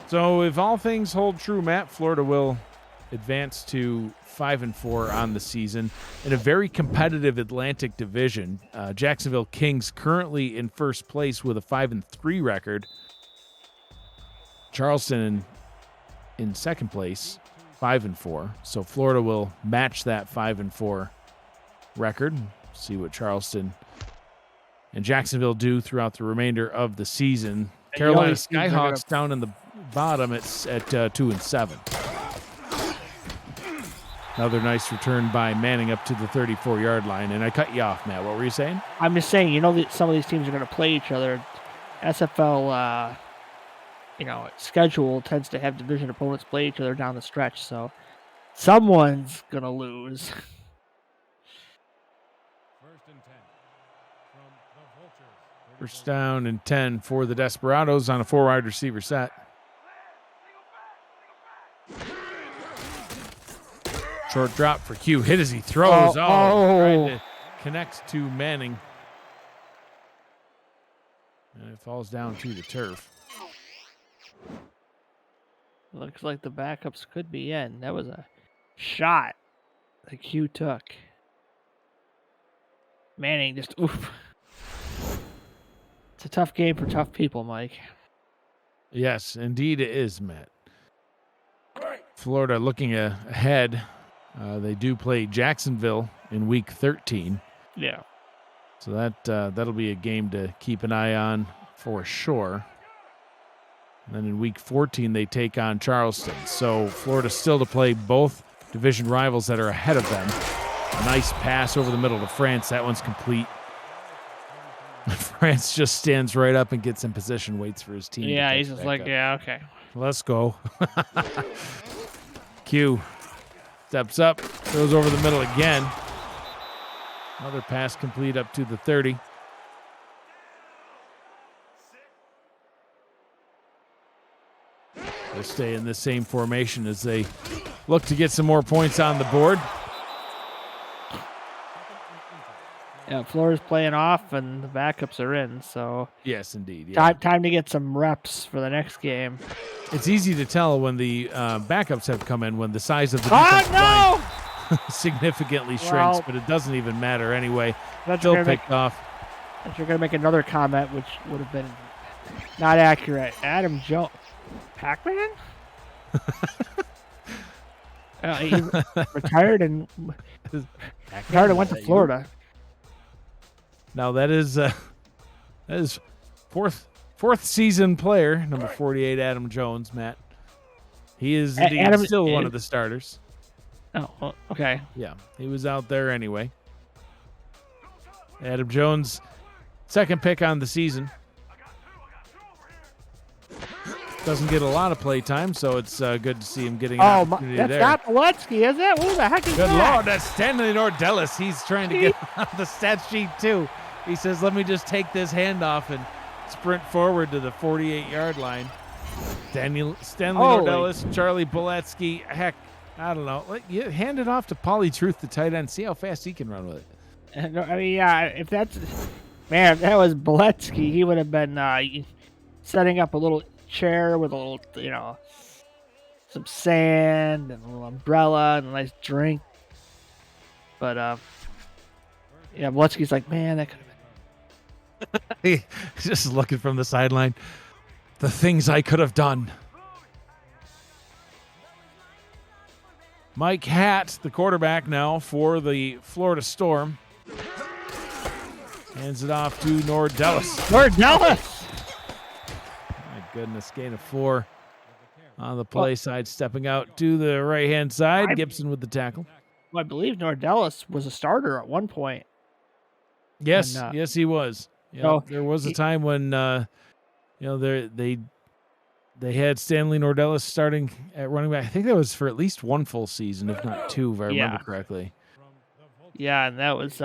So if all things hold true, Matt, Florida will advance to 5-4 on the season in a very competitive Atlantic division. Jacksonville Kings currently in first place with a 5-3 record. Charleston in second place, 5-4. So Florida will match that 5-4 record. See what Charleston and Jacksonville do throughout the remainder of the season. Carolina Skyhawks down in the bottom at 2-7. Another nice return by Manning up to the 34-yard line. And I cut you off, Matt. What were you saying? I'm just saying, some of these teams are going to play each other. SFL, schedule tends to have division opponents play each other down the stretch. So someone's going to lose. First down and 10 for the Desperados on a 4-wide receiver set. Short drop for Q. Hit as he throws. Trying to connect to Manning. And it falls down to the turf. Looks like the backups could be in. That was a shot that Q took. Manning just, oof. It's a tough game for tough people, Mike. Yes, indeed it is, Matt. Florida looking ahead. They do play Jacksonville in Week 13. Yeah. So that'll be a game to keep an eye on for sure. And then in Week 14, they take on Charleston. So Florida still to play both division rivals that are ahead of them. A nice pass over the middle to France. That one's complete. France just stands right up and gets in position, waits for his team. Yeah, he's just like, up. yeah, okay. Let's go. Q steps up, goes over the middle again. Another pass complete up to the 30. They'll stay in this same formation as they look to get some more points on the board. Yeah, Florida's playing off and the backups are in, so yes, indeed. Yeah. Time to get some reps for the next game. It's easy to tell when the backups have come in when the size of the defensive line significantly shrinks, but it doesn't even matter anyway. Still picked off. If you're going to make another comment, which would have been not accurate, Adam Jones, Pac-Man? He retired and went to Florida. Now that is fourth season player, number 48, Adam Jones, Matt. He is indeed still one of the starters. Oh, okay. Yeah, he was out there anyway. Adam Jones, second pick on the season. Doesn't get a lot of play time, so it's good to see him getting an opportunity that's there. That's not Boletsky, is it? Who the heck is that? Good Lord, that's Stanley Nordellis. He's trying to get on the stat sheet, too. He says, let me just take this handoff and sprint forward to the 48-yard line. Stanley Nordellis, Charlie Boletsky. Heck, I don't know. You hand it off to Pauly Truth, the tight end. See how fast he can run with it. I mean, yeah, if that was Boletsky, he would have been setting up a little chair with a little, some sand and a little umbrella and a nice drink. But, yeah, Boletsky's like, man, that could have been. He's just looking from the sideline. The things I could have done. Mike Hatt, the quarterback now for the Florida Storm. Hands it off to Nordellis. Nordellis! My goodness, gain of 4 on the play side, stepping out to the right-hand side. Gibson with the tackle. Well, I believe Nordellis was a starter at one point. Yes, yes, he was. So There was a time when they had Stanley Nordellis starting at running back. I think that was for at least 1 full season, if not 2, if I remember correctly. Yeah, and that was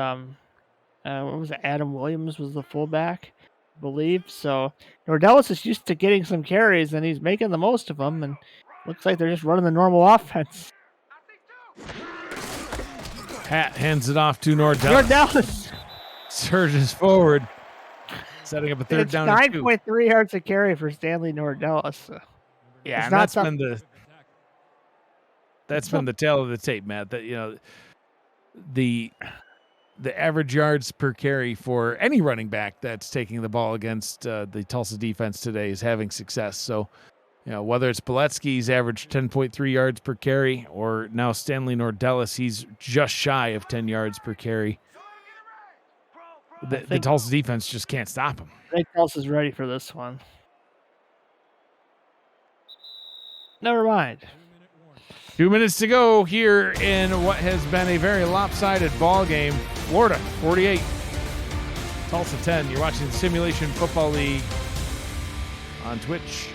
what was it? Adam Williams was the fullback, I believe. So Nordellis is used to getting some carries, and he's making the most of them. And looks like they're just running the normal offense. Pat hands it off to Nordellis. Nordellis Surges forward, setting up a third down. 9.3 yards a carry for Stanley Nordellis. Yeah, and that's been the tale of the tape, Matt. That the average yards per carry for any running back that's taking the ball against the Tulsa defense today is having success. So, whether it's Boletsky's average 10.3 yards per carry or now Stanley Nordellis, he's just shy of 10 yards per carry. The Tulsa defense just can't stop him. I think Tulsa's ready for this one. Never mind. 2 minutes to go here in what has been a very lopsided ball game. Florida 48, Tulsa 10. You're watching the Simulation Football League on Twitch.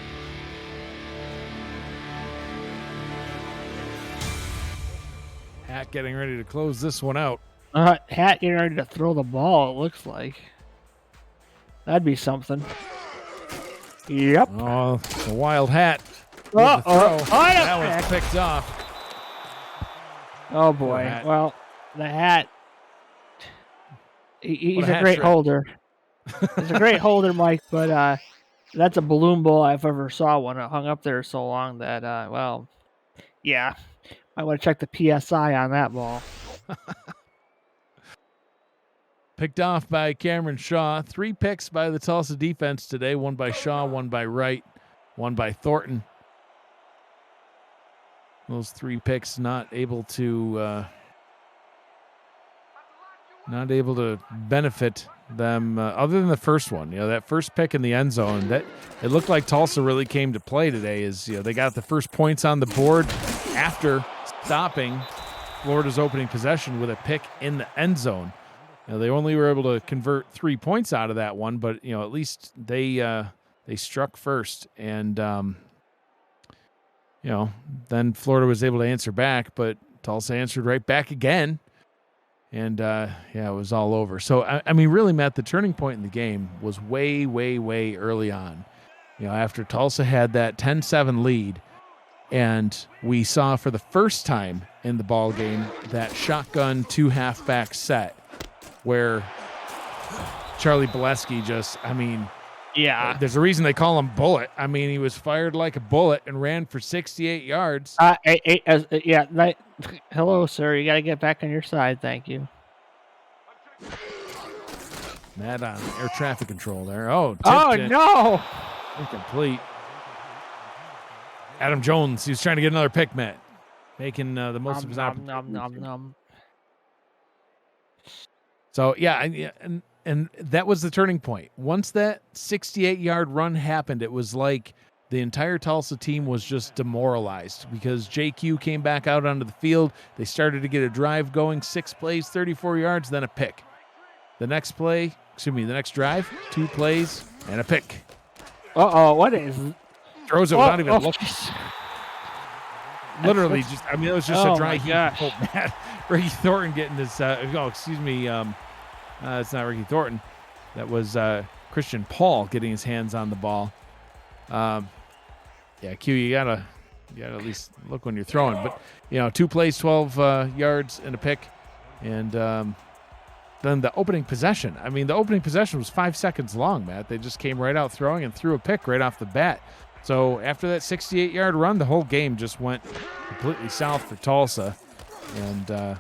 Hat getting ready to close this one out. Hat getting ready to throw the ball, it looks like. That'd be something. Yep. Oh, the wild Hat. That was picked off. Oh, boy. Well, the Hat, he's a great holder. He's a great holder, Mike, but that's a balloon bowl if I ever saw one. It hung up there so long that, yeah. I want to check the PSI on that ball. Picked off by Cameron Shaw. 3 picks by the Tulsa defense today. 1 by Shaw, 1 by Wright, 1 by Thornton. Those 3 picks not able to benefit them other than the first one. That first pick in the end zone, that it looked like Tulsa really came to play today. They got the first points on the board after stopping Florida's opening possession with a pick in the end zone. They only were able to convert 3 points out of that one, but at least they struck first, and then Florida was able to answer back, but Tulsa answered right back again, and it was all over. So I mean, really, Matt, the turning point in the game was way, way, way early on. After Tulsa had that 10-7 lead, and we saw for the first time in the ball game that shotgun 2 halfback set, where Charlie Boletsky there's a reason they call him Bullet. I mean, he was fired like a bullet and ran for 68 yards. Hello, sir. You got to get back on your side. Thank you. Matt on air traffic control there. No! Incomplete. Adam Jones, he was trying to get another pick, Matt. Making the most of his opportunity. So, and that was the turning point. Once that 68-yard run happened, it was like the entire Tulsa team was just demoralized because JQ came back out onto the field. They started to get a drive going, 6 plays, 34 yards, then a pick. The next drive, 2 plays, and a pick. What is it? Throws it without even looking. Literally, it was just a dry heat. Matt. Ricky Thornton getting this, it's not Ricky Thornton. That was Christian Paul getting his hands on the ball. Q, you gotta at least look when you're throwing. But 2 plays, 12 yards and a pick, and then the opening possession. I mean, the opening possession was 5 seconds long, Matt. They just came right out throwing and threw a pick right off the bat. So after that 68-yard run, the whole game just went completely south for Tulsa, and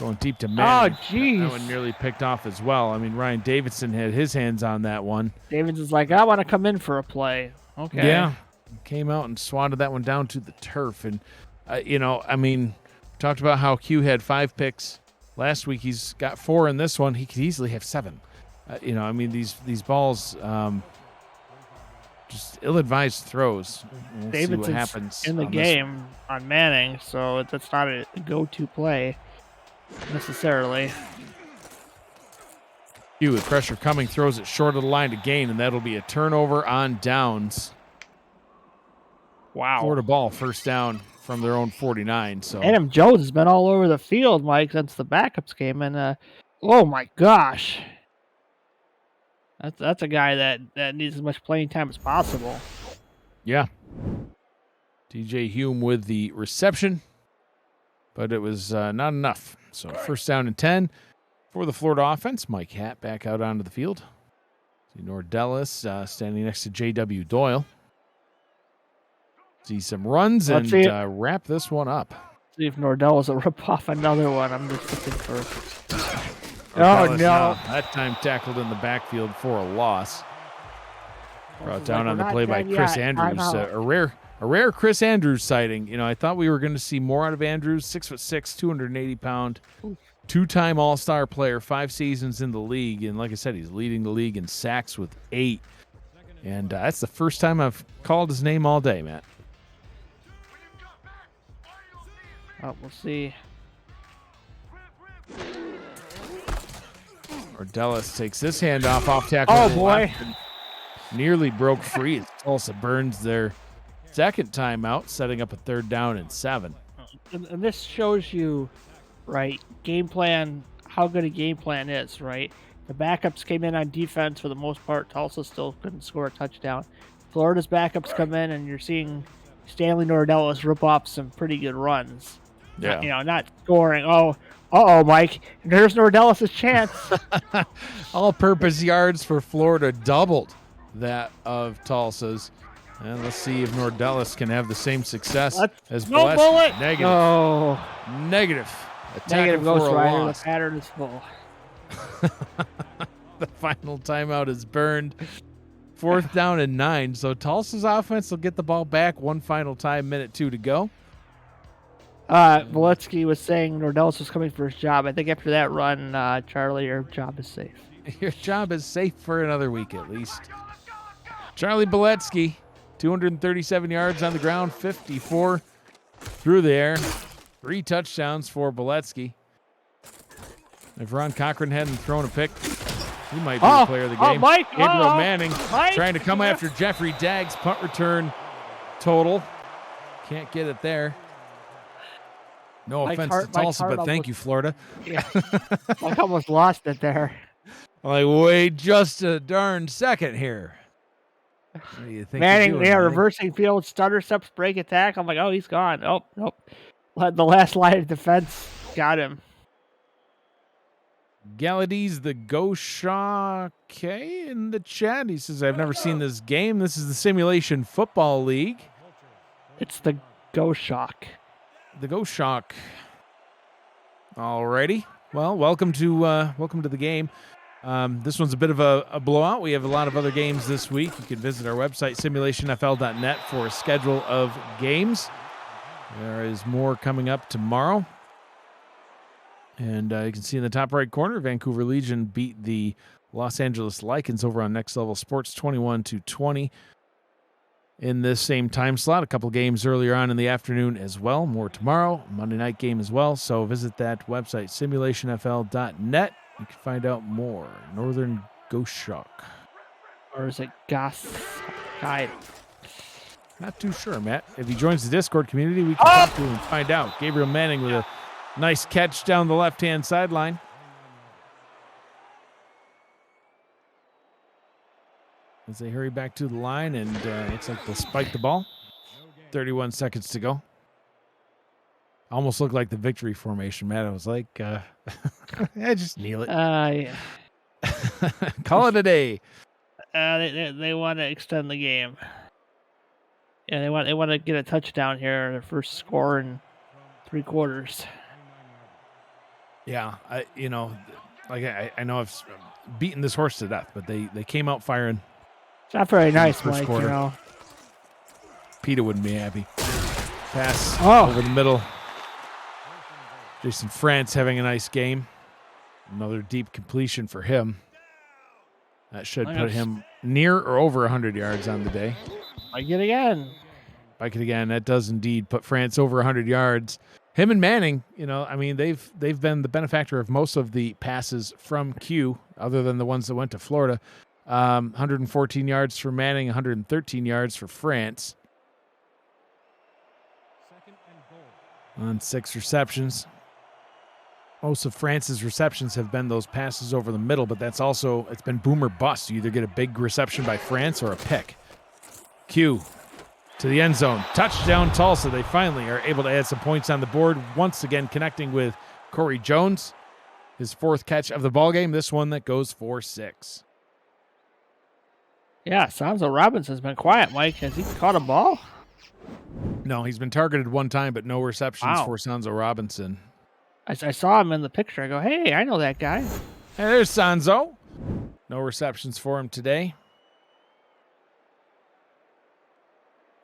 going deep to man. Oh, jeez. That one nearly picked off as well. I mean, Ryan Davidson had his hands on that one. Davidson's like, I want to come in for a play. Okay. Yeah. Came out and swatted that one down to the turf. And, talked about how Q had 5 picks last week. He's got 4 in this one. He could easily have 7. I mean, these balls, just ill-advised throws. We'll see what Davidson's happens in the on this one. game on Manning, so that's not a go-to play necessarily. Hugh with pressure coming, throws it short of the line to gain, and that'll be a turnover on downs. Wow. Florida ball, first down from their own 49. So Adam Jones has been all over the field, Mike, since the backups came in. Oh my gosh. That's a guy that needs as much playing time as possible. yeah. DJ Hume with the reception, but it was not enough. So first down and 10 for the Florida offense. Mike Hatt back out onto the field. See Nordellis standing next to J.W. Doyle. See some runs and wrap this one up. See if Nordellis will rip off another one. I'm just looking for. Nordellis, no. That time tackled in the backfield for a loss. Brought down on the play by Chris Andrews. A rare Chris Andrews sighting. I thought we were going to see more out of Andrews. 6'6", 280-pound, two-time All-Star player, 5 seasons in the league. And like I said, he's leading the league in sacks with 8. And that's the first time I've called his name all day, Matt. Oh, we'll see. Nordellis takes this handoff off tackle. Oh, boy. Nearly broke free as Tulsa burns their second timeout, setting up a 3rd down and 7. And this shows you, right, game plan, how good a game plan is, right? The backups came in on defense for the most part. Tulsa still couldn't score a touchdown. Florida's backups come in, and you're seeing Stanley Nordellis rip off some pretty good runs. Yeah. Not scoring. Mike. There's Nordellis' chance. All-purpose yards for Florida doubled that of Tulsa's. And let's see if Nordellis can have the same success as Bless. Bullet. Negative. Oh. Negative. Negative Ghost Rider. Loss. The pattern is full. The final timeout is burned. 4th down and 9. So Tulsa's offense will get the ball back one final time, minute 2 to go. Voletsky was saying Nordellis was coming for his job. I think after that run, Charlie, your job is safe. Your job is safe for another week at least. Charlie Boletsky, 237 yards on the ground, 54 through the air. 3 touchdowns for Boletsky. If Ron Cochran hadn't thrown a pick, he might be the player of the game. Mike, Gabriel Manning trying to come after Jeffrey Dagg's punt return total. Can't get it there. No offense to Tulsa, but thank you, Florida. Yeah. Mike almost lost it there. Like, wait just a darn second here. What do you think Manning, reversing field, stutter steps, break attack. I'm like, oh, he's gone. Oh, nope. The last line of defense got him. Gallady's the Goshaw K in the chat. He says, I've never seen this game. This is the Simulation Football League. It's the Goshock. The Goshock. Alrighty. Well, welcome to the game. This one's a bit of a blowout. We have a lot of other games this week. You can visit our website, simulationfl.net, for a schedule of games. There is more coming up tomorrow. And you can see in the top right corner, Vancouver Legion beat the Los Angeles Lycans over on Next Level Sports 21-20 in this same time slot. A couple games earlier on in the afternoon as well. More tomorrow, Monday night game as well. So visit that website, simulationfl.net. You can find out more. Northern Ghost Shock. Or is it Goss Guide? Not too sure, Matt. If he joins the Discord community, we can talk to him and find out. Gabriel Manning with a nice catch down the left-hand sideline. As they hurry back to the line, and looks like they'll spike the ball. 31 seconds to go. Almost looked like the victory formation, Matt. I was like, just kneel it. Yeah. Call it a day. They want to extend the game. Yeah, they want to get a touchdown here, their first score in 3 quarters. Yeah, I know I've beaten this horse to death, but they came out firing. It's not very nice, first Mike, quarter. PETA wouldn't be happy. Pass Oh. over the middle. Jason France having a nice game. Another deep completion for him. That should put him near or over 100 yards on the day. Bike it again. Bike it again. That does indeed put France over 100 yards. Him and Manning, I mean, they've been the benefactor of most of the passes from Q, other than the ones that went to Florida. 114 yards for Manning, 113 yards for France. On 6 receptions. Most of France's receptions have been those passes over the middle, but it's been boom or bust. You either get a big reception by France or a pick. Q to the end zone. Touchdown Tulsa. They finally are able to add some points on the board. Once again connecting with Corey Jones. His 4th catch of the ballgame. This one that goes for 6. Yeah, Sanzo Robinson's been quiet, Mike. Has he caught a ball? No, he's been targeted one time, but no receptions for Sanzo Robinson. I saw him in the picture. I go, hey, I know that guy. Hey, there's Sanzo. No receptions for him today.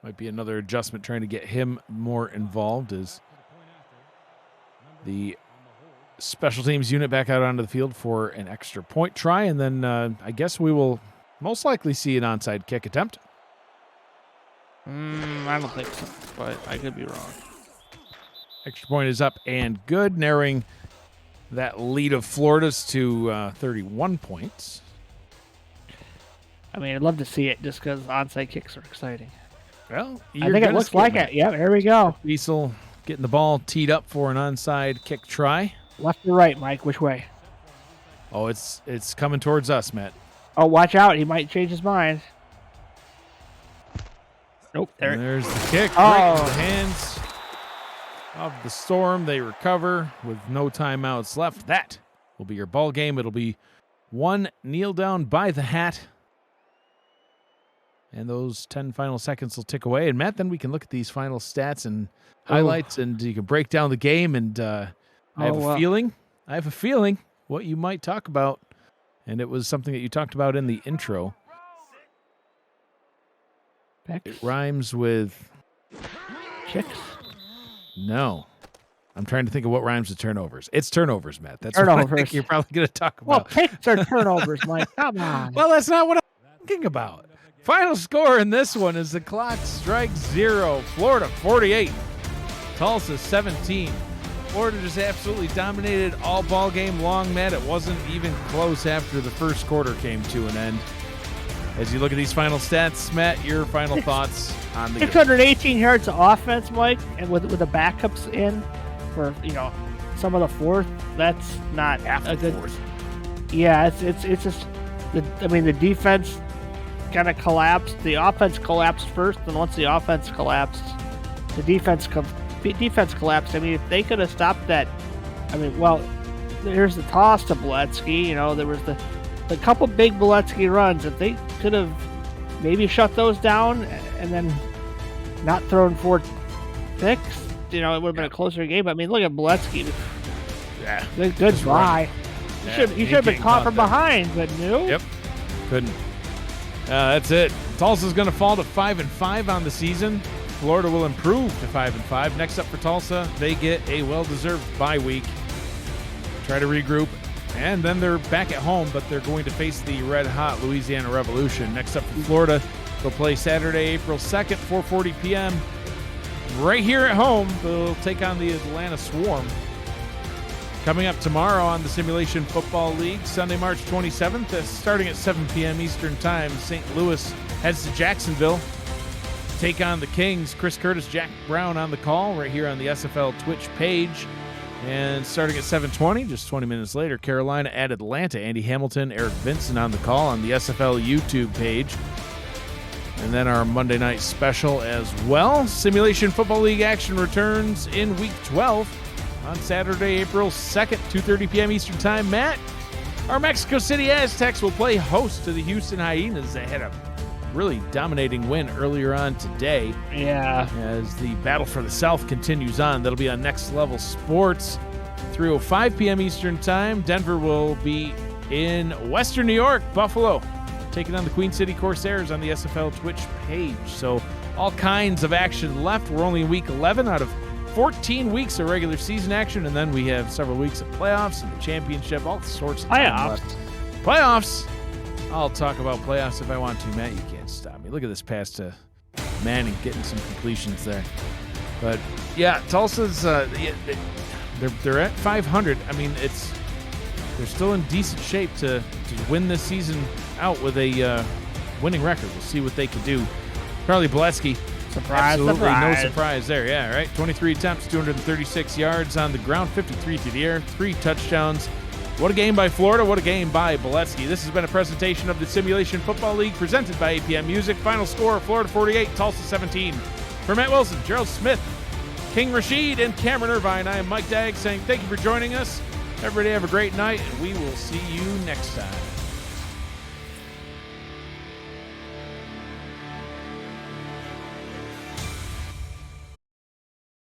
Might be another adjustment trying to get him more involved as the special teams unit back out onto the field for an extra point try. And then I guess we will most likely see an onside kick attempt. I don't think so, but I could be wrong. Extra point is up and good, narrowing that lead of Florida's to 31 points. I mean, I'd love to see it just because onside kicks are exciting. Well, I think it looks like it. Yeah, here we go. Beasel getting the ball teed up for an onside kick try. Left or right, Mike? Which way? Oh, it's coming towards us, Matt. Oh, watch out. He might change his mind. Nope. There's the kick. Right in the hands of the Storm. They recover with no timeouts left. That will be your ball game. It'll be one kneel down by the hat. And those 10 final seconds will tick away. And, Matt, then we can look at these final stats and highlights, and you can break down the game. And I have a feeling what you might talk about. And it was something that you talked about in the intro. It rhymes with... Chicks? No. I'm trying to think of what rhymes with turnovers. It's turnovers, Matt. That's turnovers. What I think you're probably going to talk about. Well, picks are turnovers, Mike. Come on. Well, that's not what I'm thinking about. Final score in this one is the clock strikes 0. Florida 48. Tulsa 17. Florida just absolutely dominated all ball game long, Matt. It wasn't even close after the first quarter came to an end. As you look at these final stats, Matt, your final thoughts on the 618 yards of offense, Mike, and with the backups in for some of the fourth. That's not a good fourth. Yeah, it's just the defense kind of collapsed. The offense collapsed first, and once the offense collapsed, the defense collapsed. I mean, if they could have stopped that, there's the toss to Boletsky. There was the couple big Boletsky runs. If they could have maybe shut those down and then not thrown 4 picks, it would have been a closer game. I mean, look at Boletsky. Yeah, good fly. He should have been caught from behind, but no. Yep, couldn't. That's it. Tulsa's going to fall to 5-5 on the season. Florida will improve to 5-5. Next up for Tulsa, they get a well-deserved bye week. Try to regroup, and then they're back at home, but they're going to face the red-hot Louisiana Revolution. Next up for Florida, they'll play Saturday, April 2nd, 4:40 p.m. Right here at home, they'll take on the Atlanta Swarm. Coming up tomorrow on the Simulation Football League, Sunday, March 27th, starting at 7 p.m. Eastern Time, St. Louis heads to Jacksonville. Take on the Kings. Chris Curtis, Jack Brown on the call right here on the SFL Twitch page. And starting at 7:20, just 20 minutes later, Carolina at Atlanta. Andy Hamilton, Eric Vincent on the call on the SFL YouTube page. And then our Monday night special as well. Simulation Football League action returns in Week 12 on Saturday, April 2nd, 2:30 p.m. Eastern Time. Matt, our Mexico City Aztecs will play host to the Houston Hyenas. They had a really dominating win earlier on today. Yeah. As the battle for the South continues on, that'll be on Next Level Sports, 3:05 p.m. Eastern Time. Denver will be in Western New York, Buffalo, taking on the Queen City Corsairs on the SFL Twitch page. So all kinds of action left. We're only in Week 11 out of 14 weeks of regular season action, and then we have several weeks of playoffs and the championship, all sorts of time left. Playoffs. I'll talk about playoffs if I want to. Matt, you can't stop me. Look at this pass to Manning getting some completions there. But yeah, Tulsa's they're at 500. I mean, they're still in decent shape to win this season out with a winning record. We'll see what they can do. Charlie Boletsky, absolutely no surprise there. Yeah, right. 23 attempts, 236 yards on the ground, 53 through the air, 3 touchdowns. What a game by Florida. What a game by Boletsky. This has been a presentation of the Simulation Football League presented by APM Music. Final score, Florida 48, Tulsa 17. For Matt Wilson, Gerald Smith, King Rashid, and Cameron Irvine, I am Mike Dagg saying thank you for joining us. Everybody have a great night, and we will see you next time.